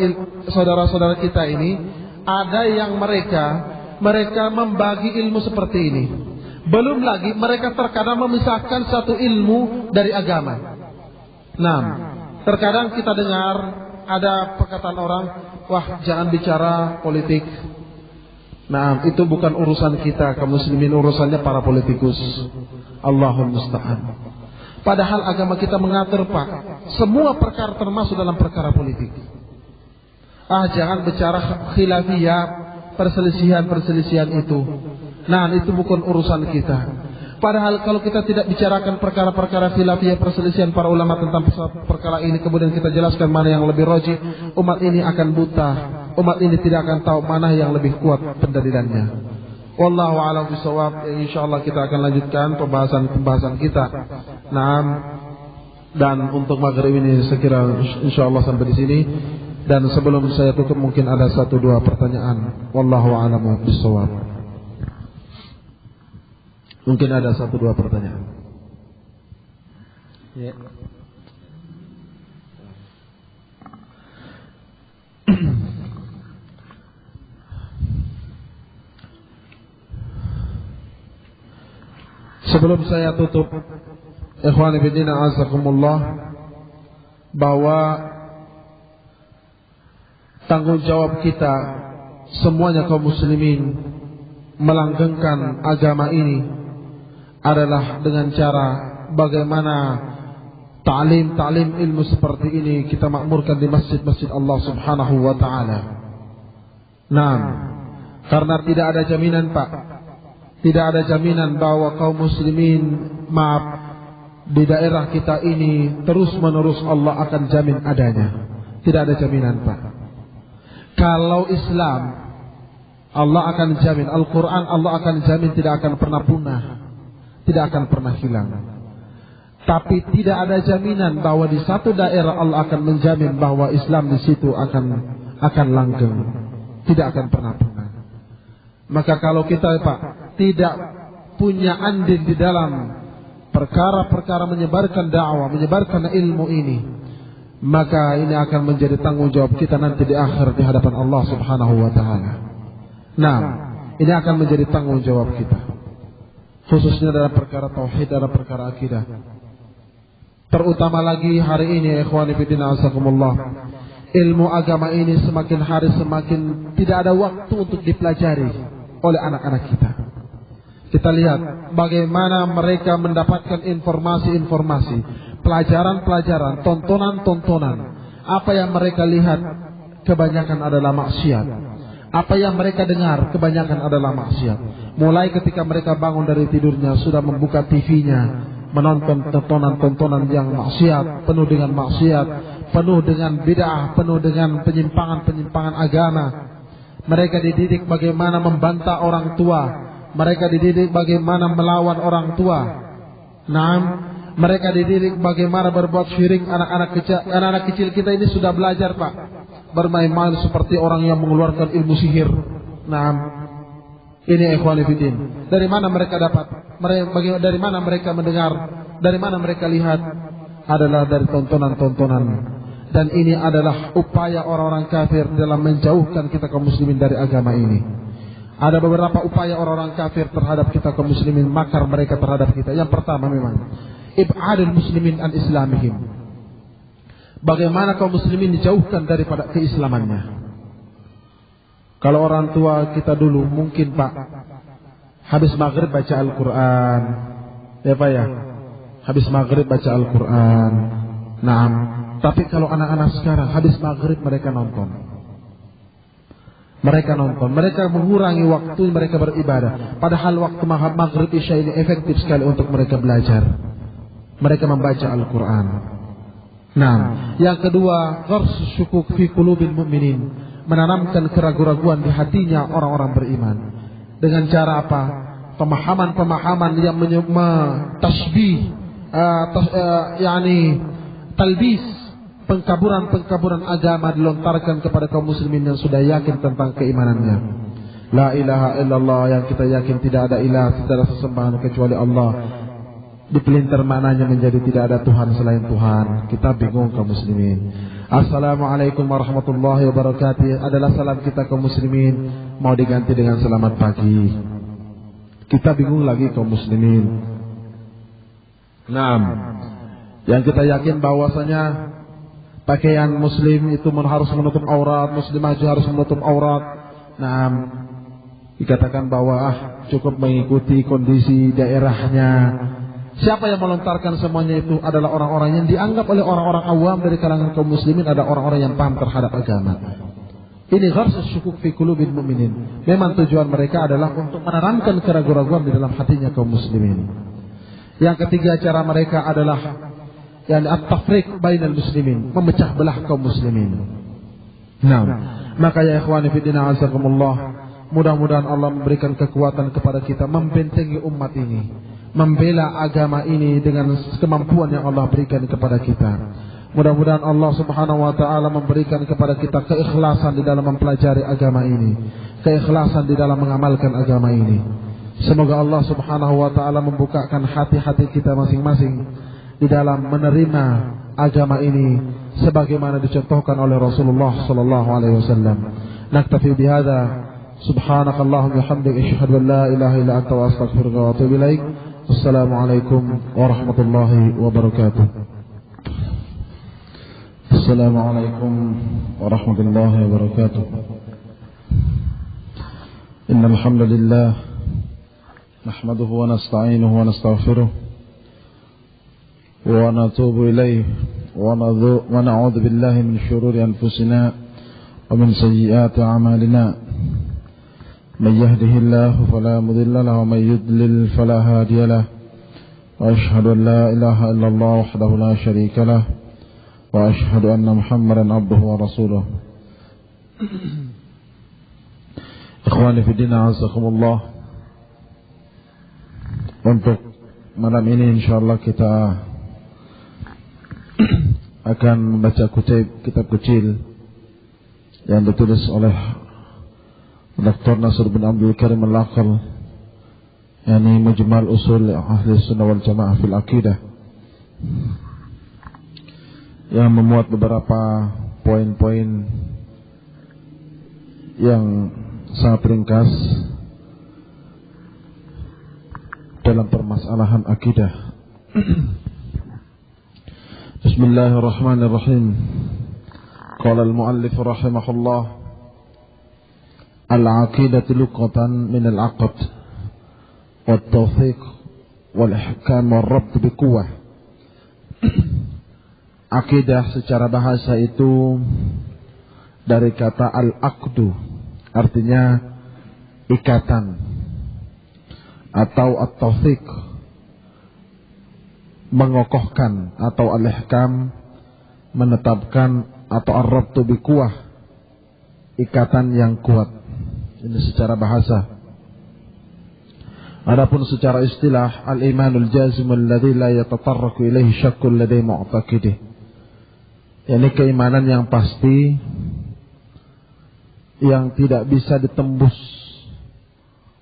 saudara-saudara kita ini ada yang mereka membagi ilmu seperti ini. Belum lagi mereka terkadang memisahkan satu ilmu dari agama. Nah, terkadang kita dengar ada perkataan orang, wah jangan bicara politik. Nah, itu bukan urusan kita kaum muslimin, urusannya para politikus. Allahul musta'an. Padahal agama kita mengatur, Pak, semua perkara termasuk dalam perkara politik. Jangan bicara khilafiyah, perselisihan itu. Nah, itu bukan urusan kita. Padahal kalau kita tidak bicarakan perkara-perkara khilafiyah, perselisihan para ulama tentang perkara ini, kemudian kita jelaskan mana yang lebih rajih, umat ini akan buta. Umat ini tidak akan tahu mana yang lebih kuat pendalilannya. Wallahu a'lam bishawab. Insyaallah kita akan lanjutkan pembahasan kita. Naam. Dan untuk maghrib ini sekira insyaallah sampai di sini. Dan sebelum saya tutup mungkin ada 1-2 pertanyaan. Wallahu a'lam bishawab. Mungkin ada 1-2 pertanyaan. Ya. Sebelum saya tutup, ikhwani fillah azakumullah, bahwa tanggung jawab kita semuanya kaum muslimin melanggengkan agama ini adalah dengan cara bagaimana ta'lim ilmu seperti ini kita makmurkan di masjid-masjid Allah Subhanahu wa taala. Nah, karena tidak ada jaminan, Pak. Tidak ada jaminan bahwa kaum muslimin di daerah kita ini terus-menerus Allah akan jamin adanya. Tidak ada jaminan, Pak. Kalau Islam Allah akan jamin, Al-Quran Allah akan jamin tidak akan pernah punah, tidak akan pernah hilang. Tapi tidak ada jaminan bahwa di satu daerah Allah akan menjamin bahwa Islam di situ akan langgeng, tidak akan pernah punah. Maka kalau kita, Pak, tidak punya andil di dalam perkara-perkara menyebarkan dakwah, menyebarkan ilmu ini, maka ini akan menjadi tanggung jawab kita nanti di akhir di hadapan Allah Subhanahu wa taala. Nah, ini akan menjadi tanggung jawab kita, khususnya dalam perkara tauhid, dalam perkara akidah. Terutama lagi hari ini, ikhwani fillah azakumullah, ilmu agama ini semakin hari semakin tidak ada waktu untuk dipelajari oleh anak-anak kita. Kita lihat bagaimana mereka mendapatkan informasi-informasi, pelajaran-pelajaran, tontonan-tontonan. Apa yang mereka lihat kebanyakan adalah maksiat. Apa yang mereka dengar kebanyakan adalah maksiat. Mulai ketika mereka bangun dari tidurnya sudah membuka TV-nya, menonton tontonan-tontonan yang maksiat, penuh dengan maksiat, penuh dengan bid'ah, penuh dengan penyimpangan-penyimpangan agama. Mereka dididik bagaimana membantah orang tua. Mereka dididik bagaimana melawan orang tua. Mereka dididik bagaimana berbuat syirik. Anak-anak kecil kita ini sudah belajar, Pak, bermain-main seperti orang yang mengeluarkan ilmu sihir. Ini ikhwani fillah. Dari mana mereka dapat? Dari mana mereka mendengar? Dari mana mereka lihat? Adalah dari tontonan-tontonan. Dan ini adalah upaya orang-orang kafir dalam menjauhkan kita kaum muslimin dari agama ini. Ada beberapa upaya orang-orang kafir terhadap kita kaum muslimin, makar mereka terhadap kita. Yang pertama memang ib'adul muslimin an islamihim. Bagaimana kaum muslimin dijauhkan daripada keislamannya. Kalau orang tua kita dulu mungkin, Pak, habis maghrib baca Al-Quran, ya Pak ya, habis maghrib baca Al-Quran. Tapi kalau anak-anak sekarang habis maghrib mereka nonton. Mereka mengurangi waktu mereka beribadah. Padahal waktu maghrib isya ini efektif sekali untuk mereka belajar. Mereka membaca Al-Quran. Yang kedua, gharsus syukuk fi qulubil mu'minin. Menanamkan keraguan-raguan di hatinya orang-orang beriman. Dengan cara apa? Pemahaman-pemahaman yang tasbih, talbis, pengkaburan-pengkaburan agama dilontarkan kepada kaum muslimin yang sudah yakin tentang keimanannya. La ilaha illallah, yang kita yakin tidak ada ilah, tidak ada sesembahan kecuali Allah. Dipelintir maknanya menjadi tidak ada Tuhan selain Tuhan. Kita bingung kaum muslimin. Assalamualaikum warahmatullahi wabarakatuh adalah salam kita kaum muslimin, mau diganti dengan selamat pagi. Kita bingung lagi kaum muslimin. Yang kita yakin bahwasanya pakaian muslim itu harus menutup aurat, muslimah juga harus menutup aurat. Dikatakan bahwa cukup mengikuti kondisi daerahnya. Siapa yang melontarkan semuanya itu adalah orang-orang yang dianggap oleh orang-orang awam dari kalangan kaum muslimin ada orang-orang yang paham terhadap agama. Ini gharsus syukuk fi qulubil mu'minin. Memang tujuan mereka adalah untuk menanamkan keraguan-raguan di dalam hatinya kaum muslimin. Yang ketiga, cara mereka adalah at-tafriq bainal muslimin, memecah belah kaum muslimin. Maka ya ikhwani fi din azakumullah, mudah-mudahan Allah memberikan kekuatan kepada kita membentengi umat ini, membela agama ini dengan kemampuan yang Allah berikan kepada kita. Mudah-mudahan Allah subhanahu wa ta'ala memberikan kepada kita keikhlasan di dalam mempelajari agama ini, keikhlasan di dalam mengamalkan agama ini. Semoga Allah subhanahu wa ta'ala membukakan hati-hati kita masing-masing di dalam menerima agama ini sebagaimana dicontohkan oleh Rasulullah sallallahu alaihi wasallam. Naktafi bihadza, subhanakallahumma wa bihamdika, asyhadu an la ilaha illa anta wa astaghfiruka wa atubu ilaik. Assalamualaikum warahmatullahi wabarakatuh. Assalamualaikum warahmatullahi wabarakatuh. Innal hamdalillah nahmaduhu wa nasta'inuhu wa nastaghfiruh wa natubu ilayhi wa na'udzu billahi min shururi anfusina wa min sayyiati a'malina. من يهده الله فلا مضل له ومن يضلل فلا هادي له وأشهد أن لا إله إلا الله وحده لا شريك له وأشهد أن محمدا عبده ورسوله. Ikhwani fi din azakumullah, untuk malam ini insyaallah kita akan membaca kitab kecil yang ditulis oleh Dr. Nasr bin Abdul Karim Al-Aqal, yakni Mujmal Usul Ahli Sunnah wal Jamaah fil Aqidah, yang memuat beberapa poin-poin yang sangat ringkas dalam permasalahan akidah. Bismillahirrahmanirrahim. Qala al-muallif rahimahullah, al-aqidatu luqatan min al-aqd wat-tawfiq wal-ihkam wal-rabt biquwwah. Akidah secara bahasa itu dari kata al-aqdu, artinya ikatan, atau at-tawthiq, mengokohkan, atau al-ihkam, menetapkan, atau ar-rabtu biquwah, ikatan yang kuat. Ini secara bahasa. Adapun secara istilah, al-imanul jazim alladhi la yatatarraku ilaihi syakkul ladai mu'taqidih, yakni keimanan yang pasti, yang tidak bisa ditembus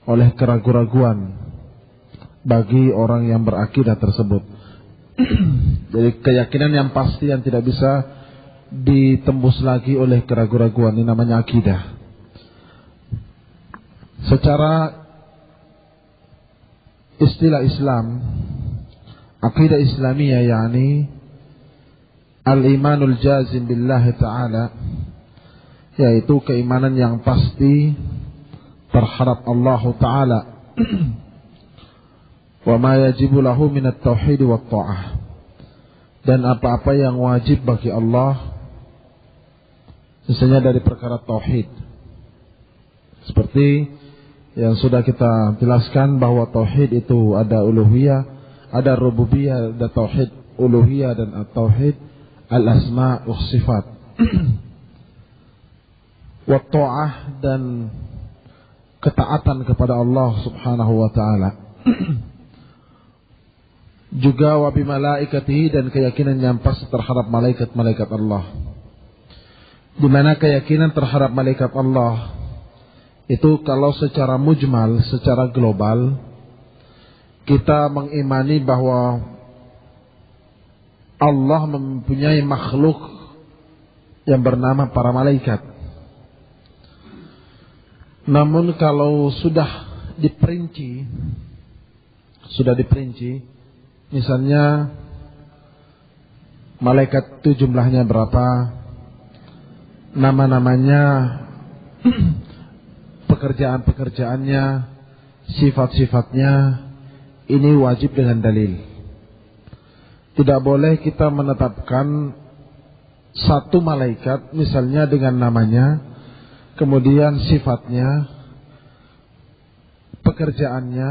oleh keraguan-raguan bagi orang yang berakidah tersebut. Jadi keyakinan yang pasti yang tidak bisa ditembus lagi oleh keraguan-raguan, ini namanya akidah. Secara istilah Islam, akidah Islamiyah yakni al-imanul jazim billahi ta'ala, yaitu keimanan yang pasti terhadap Allah Ta'ala wa ma yajibu lahu minat tauhid wa ta'ah, dan apa-apa yang wajib bagi Allah misalnya dari perkara tauhid, seperti yang sudah kita jelaskan bahwa tauhid itu ada uluhiyah, ada rububiyah, ada tauhid uluhiyah dan tauhid al-asma wa sifat. Wa ta'ah, dan ketaatan kepada Allah Subhanahu wa taala. Juga wa bi malaikatihi, dan keyakinan yang pasti terhadap malaikat-malaikat Allah. Di mana keyakinan terhadap malaikat Allah itu kalau secara mujmal, secara global, kita mengimani bahwa Allah mempunyai makhluk yang bernama para malaikat. Namun kalau sudah diperinci, misalnya malaikat itu jumlahnya berapa, nama-namanya, pekerjaan-pekerjaannya, sifat-sifatnya, ini wajib dengan dalil. Tidak boleh kita menetapkan satu malaikat misalnya dengan namanya, kemudian sifatnya, pekerjaannya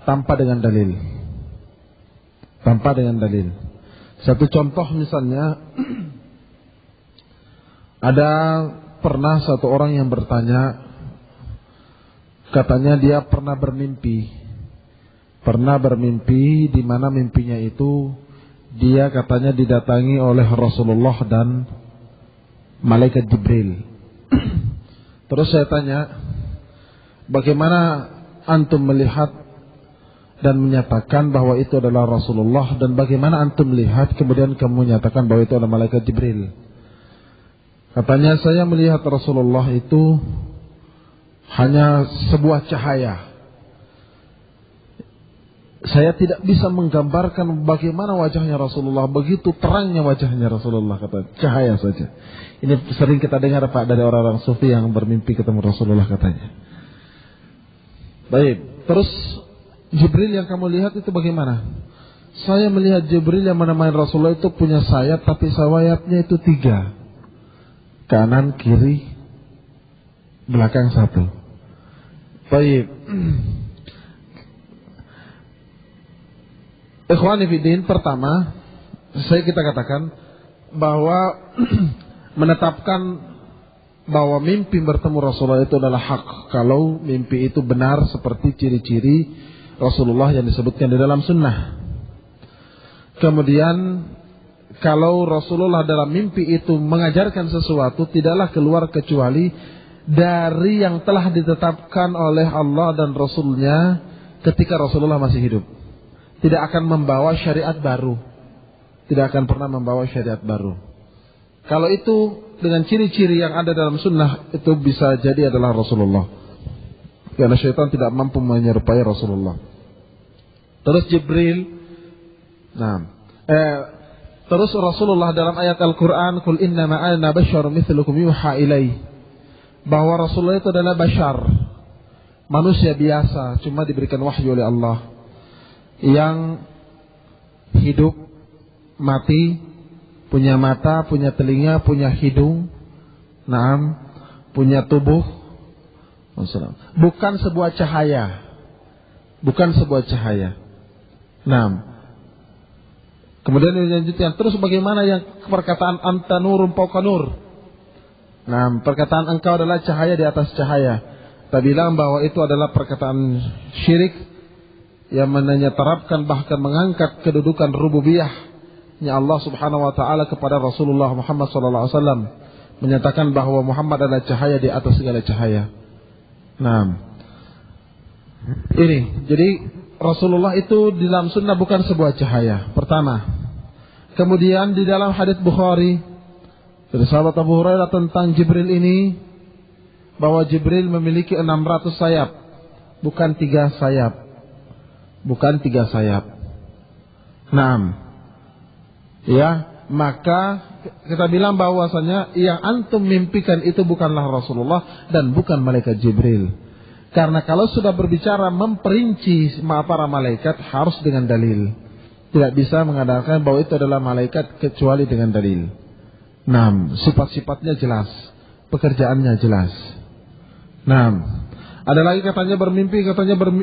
tanpa dengan dalil. Satu contoh misalnya, ada pernah satu orang yang bertanya, katanya dia pernah bermimpi, di mana mimpinya itu dia katanya didatangi oleh Rasulullah dan malaikat Jibril. Terus saya tanya, bagaimana antum melihat dan menyatakan bahwa itu adalah Rasulullah, dan bagaimana antum melihat kemudian kamu menyatakan bahwa itu adalah malaikat Jibril? Katanya, saya melihat Rasulullah itu hanya sebuah cahaya. Saya tidak bisa menggambarkan bagaimana wajahnya Rasulullah, begitu terangnya wajahnya Rasulullah, kata, cahaya saja. Ini sering kita dengar Pak dari orang-orang sufi yang bermimpi ketemu Rasulullah katanya. Baik, terus Jibril yang kamu lihat itu bagaimana? Saya melihat Jibril yang menemani Rasulullah itu punya sayap, tapi sayapnya itu 3, kanan, kiri, belakang 1. Baik. Ikhwani fiddin, pertama kita katakan bahwa menetapkan bahwa mimpi bertemu Rasulullah itu adalah hak kalau mimpi itu benar seperti ciri-ciri Rasulullah yang disebutkan di dalam sunnah. Kemudian kalau Rasulullah dalam mimpi itu mengajarkan sesuatu, tidaklah keluar kecuali dari yang telah ditetapkan oleh Allah dan Rasulnya ketika Rasulullah masih hidup. Tidak akan membawa syariat baru. Tidak akan pernah membawa syariat baru. Kalau itu dengan ciri-ciri yang ada dalam sunnah, itu bisa jadi adalah Rasulullah. Karena syaitan tidak mampu menyerupai Rasulullah. Terus Jibril. Terus Rasulullah dalam ayat Al-Quran, Qul innama ana basyarum mithlukum yuha ilaih, bahwa Rasulullah itu adalah bashar, manusia biasa, cuma diberikan wahyu oleh Allah, yang hidup, mati, punya mata, punya telinga, punya hidung, naam, punya tubuh. Bukan sebuah cahaya. Bukan sebuah cahaya. Naam. Kemudian dilanjutkan, terus bagaimana yang perkataan anta nurun fawqa nur? Nah, perkataan engkau adalah cahaya di atas cahaya. Kita bilang bahwa itu adalah perkataan syirik yang terapkan bahkan mengangkat kedudukan rububiyahnya Allah Subhanahu wa taala kepada Rasulullah Muhammad sallallahu alaihi wasallam, menyatakan bahwa Muhammad adalah cahaya di atas segala cahaya. Nah, ini jadi Rasulullah itu di dalam sunnah bukan sebuah cahaya. Pertama. Kemudian di dalam hadits Bukhari dari sahabat Abu Hurairah tentang Jibril ini, bahwa Jibril memiliki 600 sayap, bukan 3 sayap. Bukan 3 sayap. 6. Ya, maka kita bilang bahwasanya yang antum mimpikan itu bukanlah Rasulullah dan bukan malaikat Jibril. Karena kalau sudah berbicara memperinci para malaikat harus dengan dalil. Tidak bisa mengatakan bahwa itu adalah malaikat kecuali dengan dalil. 6. Sifat-sifatnya jelas, pekerjaannya jelas. 6. Ada lagi katanya bermimpi,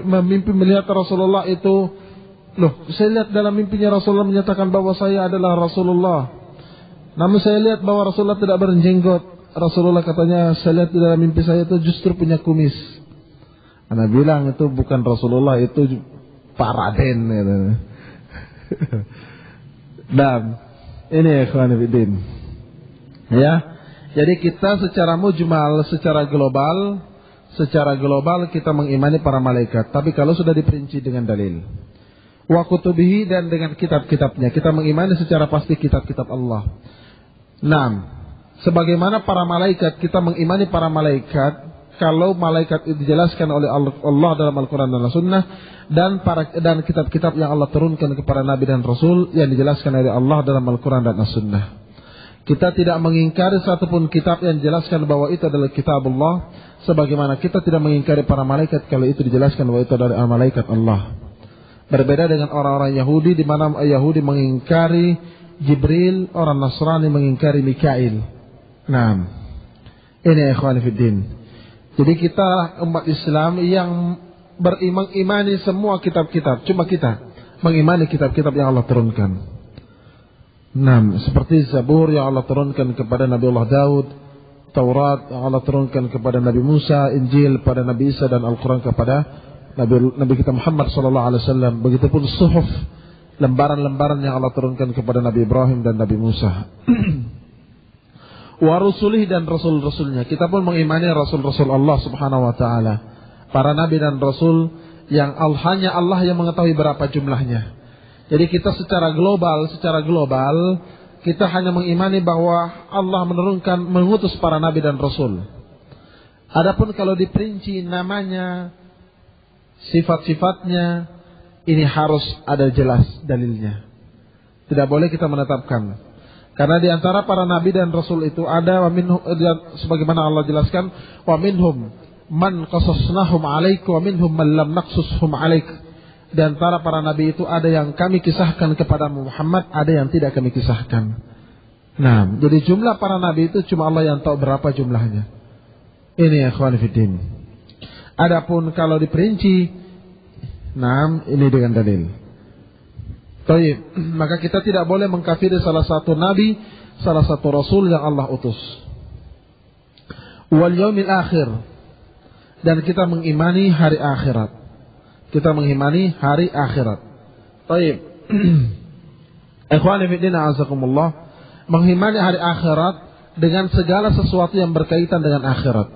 memimpi melihat Rasulullah itu. Loh, saya lihat dalam mimpinya Rasulullah menyatakan bahwa saya adalah Rasulullah. Namun saya lihat bahwa Rasulullah tidak berjenggot. Rasulullah katanya, saya lihat di dalam mimpi saya itu justru punya kumis. Ana bilang itu bukan Rasulullah, itu Pak Raden gitu. Dan ini ya ikhwan fillah. Ya. Jadi kita secara mujmal, secara global kita mengimani para malaikat, tapi kalau sudah diperinci dengan dalil. Wa kutubihi, dan dengan kitab-kitabnya, kita mengimani secara pasti kitab-kitab Allah. 6. Sebagaimana para malaikat, kita mengimani para malaikat kalau malaikat itu dijelaskan oleh Allah dalam Al-Quran dan Al-Sunnah, dan kitab-kitab yang Allah turunkan kepada Nabi dan Rasul yang dijelaskan oleh Allah dalam Al-Quran dan Al-Sunnah. Kita tidak mengingkari satupun kitab yang dijelaskan bahwa itu adalah kitab Allah, sebagaimana kita tidak mengingkari para malaikat kalau itu dijelaskan bahwa itu adalah malaikat Allah. Berbeda dengan orang-orang Yahudi, di mana Yahudi mengingkari Jibril, orang Nasrani mengingkari Mikail. Nah, ini ikhwan fillah. Jadi kita umat Islam yang berimani semua kitab-kitab. Cuma kita mengimani kitab-kitab yang Allah turunkan. Nah, seperti Zabur yang Allah turunkan kepada Nabi Allah Daud, Taurat yang Allah turunkan kepada Nabi Musa, Injil pada Nabi Isa, dan Al-Quran kepada Nabi kita Muhammad SAW. Begitupun suhuf, lembaran-lembaran yang Allah turunkan kepada Nabi Ibrahim dan Nabi Musa. Wa rusulih, dan rasul-rasulnya. Kita pun mengimani rasul-rasul Allah Subhanahu wa taala. Para nabi dan rasul yang hanya Allah yang mengetahui berapa jumlahnya. Jadi kita secara global kita hanya mengimani bahwa Allah mengutus para nabi dan rasul. Adapun kalau diperinci namanya, sifat-sifatnya, ini harus ada jelas dalilnya. Tidak boleh kita menetapkan. Karena di antara para nabi dan rasul itu ada sebagaimana Allah jelaskan, wa minhum man qasasnahum 'alaika wa minhum man lam naqsushum 'alaik. Di antara para nabi itu ada yang kami kisahkan kepada Muhammad, ada yang tidak kami kisahkan. Nah, jadi jumlah para nabi itu cuma Allah yang tahu berapa jumlahnya. Ini ya ikhwan fillah. Adapun kalau diperinci, nah ini dengan dalil. Baik, maka kita tidak boleh mengkafiri salah satu nabi, salah satu rasul yang Allah utus. Wal yaumil akhir, dan kita mengimani hari akhirat. Kita mengimani hari akhirat. Baik. Ikhwani fillah azakumullah, mengimani hari akhirat dengan segala sesuatu yang berkaitan dengan akhirat.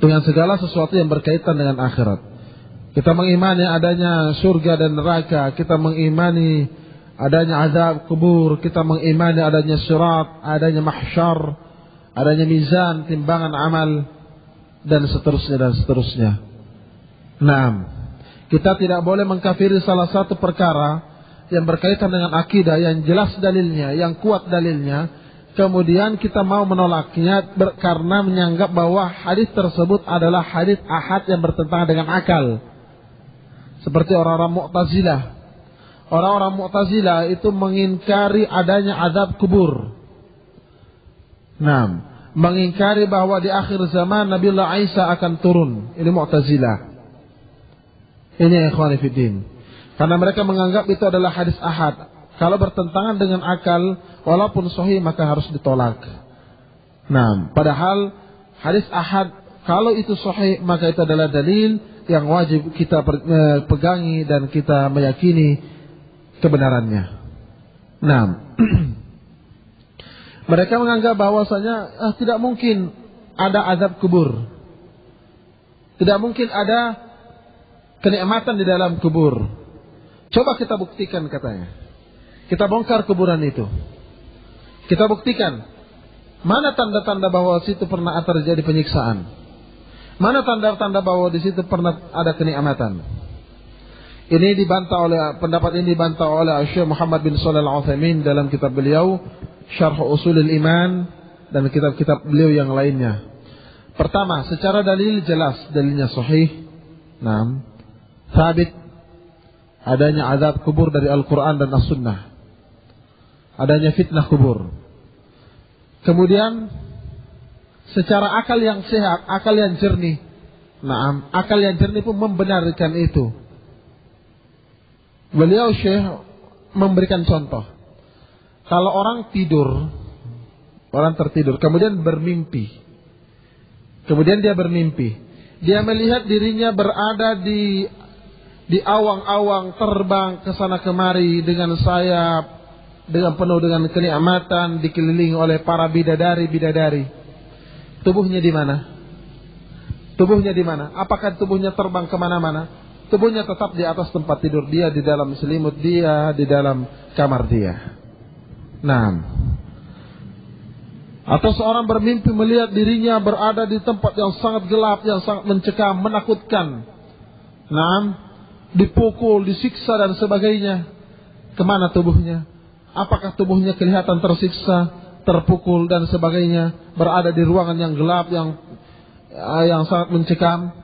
Dengan segala sesuatu yang berkaitan dengan akhirat. Kita mengimani adanya surga dan neraka, kita mengimani adanya azab kubur, kita mengimani adanya sirat, adanya mahsyar, adanya mizan, timbangan amal, dan seterusnya. Nah, kita tidak boleh mengkafiri salah satu perkara yang berkaitan dengan akidah yang jelas dalilnya, yang kuat dalilnya, kemudian kita mau menolaknya karena menyanggap bahwa hadis tersebut adalah hadis ahad yang bertentangan dengan akal. Seperti orang-orang Mu'tazilah. Orang-orang Mu'tazilah itu mengingkari adanya azab kubur. Nah, mengingkari bahwa di akhir zaman Nabiullah Isa akan turun. Ini Mu'tazilah. Ini ikhwan fillah. Karena mereka menganggap itu adalah hadis ahad. Kalau bertentangan dengan akal, walaupun sahih maka harus ditolak. Nah, padahal hadis ahad kalau itu sahih maka itu adalah dalil yang wajib kita pegangi dan kita meyakini kebenarannya. Nah, mereka menganggap bahwasanya tidak mungkin ada azab kubur. Tidak mungkin ada kenikmatan di dalam kubur. Coba kita buktikan katanya. Kita bongkar kuburan itu. Kita buktikan. Mana tanda-tanda bahwa situ pernah terjadi penyiksaan? Mana tanda-tanda bahwa di situ pernah ada kenikmatan? Ini dibantah oleh pendapat ini dibantah oleh Syekh Muhammad bin Shalih Al-Utsaimin dalam kitab beliau Syarh Ushulul Iman dan kitab-kitab beliau yang lainnya. Pertama, secara dalil jelas, dalilnya sahih. Naam, sabit adanya azab kubur dari Al-Qur'an dan As-Sunnah. Adanya fitnah kubur. Kemudian secara akal yang sehat, akal yang jernih. Naam, akal yang jernih pun membenarkan itu. Beliau Syekh memberikan contoh. Kalau orang tidur, orang tertidur, kemudian bermimpi. Kemudian dia bermimpi. Dia melihat dirinya berada di awang-awang, terbang ke sana kemari dengan sayap, dengan penuh dengan kenikmatan, dikelilingi oleh para bidadari-bidadari. Tubuhnya di mana? Tubuhnya di mana? Apakah tubuhnya terbang kemana-mana? Tubuhnya tetap di atas tempat tidur dia, di dalam selimut dia, di dalam kamar dia. Nah, atau seorang bermimpi melihat dirinya berada di tempat yang sangat gelap, yang sangat mencekam, menakutkan. Nah, dipukul, disiksa dan sebagainya. Kemana tubuhnya? Apakah tubuhnya kelihatan tersiksa, terpukul dan sebagainya, berada di ruangan yang gelap, yang sangat mencekam?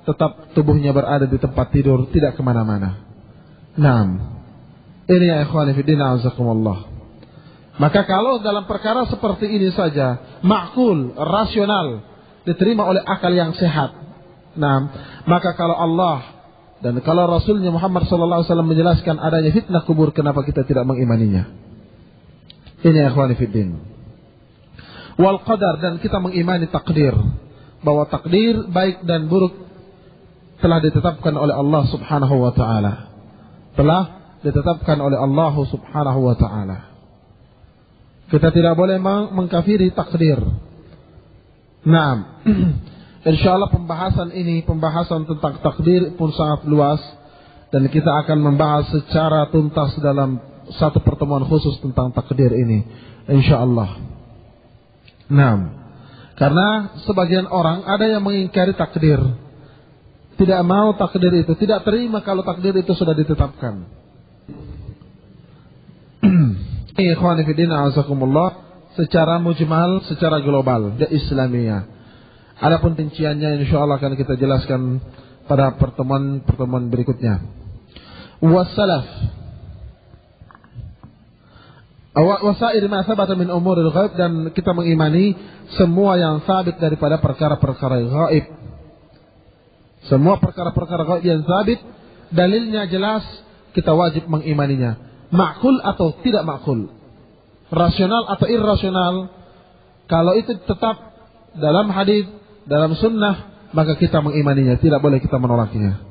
Tetap tubuhnya berada di tempat tidur, tidak kemana-mana. Nah, ini ya ikhwani fiddin azakumullah. Maka kalau dalam perkara seperti ini saja, makul, rasional, diterima oleh akal yang sehat. Nah, maka kalau Allah dan kalau Rasulnya Muhammad SAW menjelaskan adanya fitnah kubur, kenapa kita tidak mengimaninya? Ini ya ikhwani fiddin. Wal qadar, dan kita mengimani takdir, bahwa takdir baik dan buruk telah ditetapkan oleh Allah Subhanahu wa taala. Telah ditetapkan oleh Allah Subhanahu wa taala. Kita tidak boleh mengkafiri takdir. Naam. Insyaallah pembahasan ini, pembahasan tentang takdir pun sangat luas dan kita akan membahas secara tuntas dalam satu pertemuan khusus tentang takdir ini, insyaallah. Naam. Karena sebagian orang ada yang mengingkari takdir. Tidak mau takdir itu, tidak terima kalau takdir itu sudah ditetapkan. Ikhwani fillah azakumullah, secara mujmal, secara global, dan Islamiyah. Adapun rinciannya insyaallah akan kita jelaskan pada pertemuan berikutnya. Wassalaf wasair ma sabata min umuril ghaib, dan kita mengimani semua yang sabit daripada perkara-perkara gaib. Semua perkara-perkara gaib yang sabit, dalilnya jelas, kita wajib mengimaninya. Ma'kul atau tidak ma'kul, rasional atau irrasional, kalau itu tetap dalam hadis, dalam sunnah, maka kita mengimaninya, tidak boleh kita menolaknya.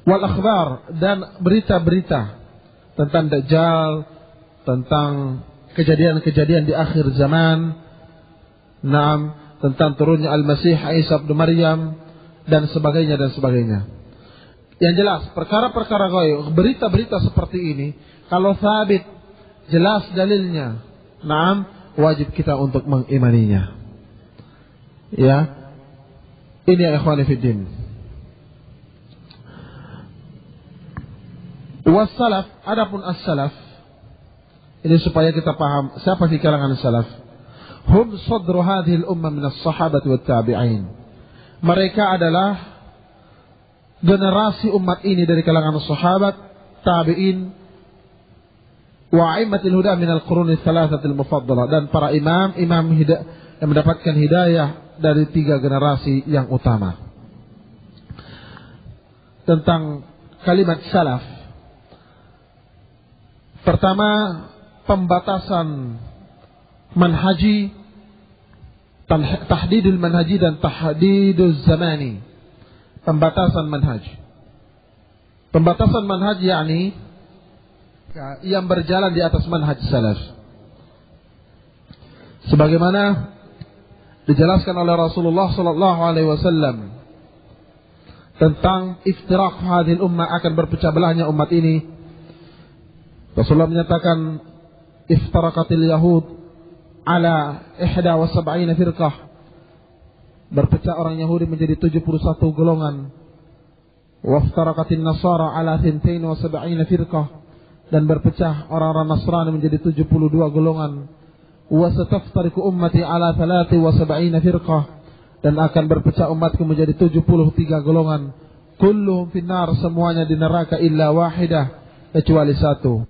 Wal akhbar, dan berita-berita tentang Dajjal, tentang kejadian-kejadian di akhir zaman, tentang turunnya Al-Masih Isa bin Maryam, dan sebagainya dan sebagainya. Yang jelas, perkara-perkara gaib, berita-berita seperti ini, kalau sabit, jelas dalilnya, wajib kita untuk mengimaninya. Ya, ini ya ikhwani fiddin. Wassalaf, adapun as-salaf, ini supaya kita paham siapa di kalangan salaf. Hum sadru hadhil ummah min as-sahabati wat tabi'in. Mereka adalah generasi umat ini dari kalangan sahabat, tabi'in, wa a'immatil huda minal quruni thalathatil mufaddalah, dan para imam yang mendapatkan hidayah dari 3 generasi yang utama. Tentang kalimat salaf, pertama, pembatasan manhaji, tahdidul manhaji dan tahdidul zamani. Pembatasan manhaj. Pembatasan manhaj yakni yang berjalan di atas manhaj salaf. Sebagaimana dijelaskan oleh Rasulullah sallallahu alaihi wasallam tentang iftiraq hadhil ummah, akan berpecah belahnya umat ini. Rasulullah menyatakan iftaraqatil yahud ala 71 firqah, berpecah orang Yahudi menjadi 71 golongan. Waftaraqatin nasara ala 72 firqah, dan berpecah orang-orang Nasrani menjadi 72 golongan. Wa sataftariqu ummati ala 73 firqah, dan akan berpecah umatku menjadi 73 golongan. Kulluhum finnar, semuanya di neraka illa wahidah, kecuali satu.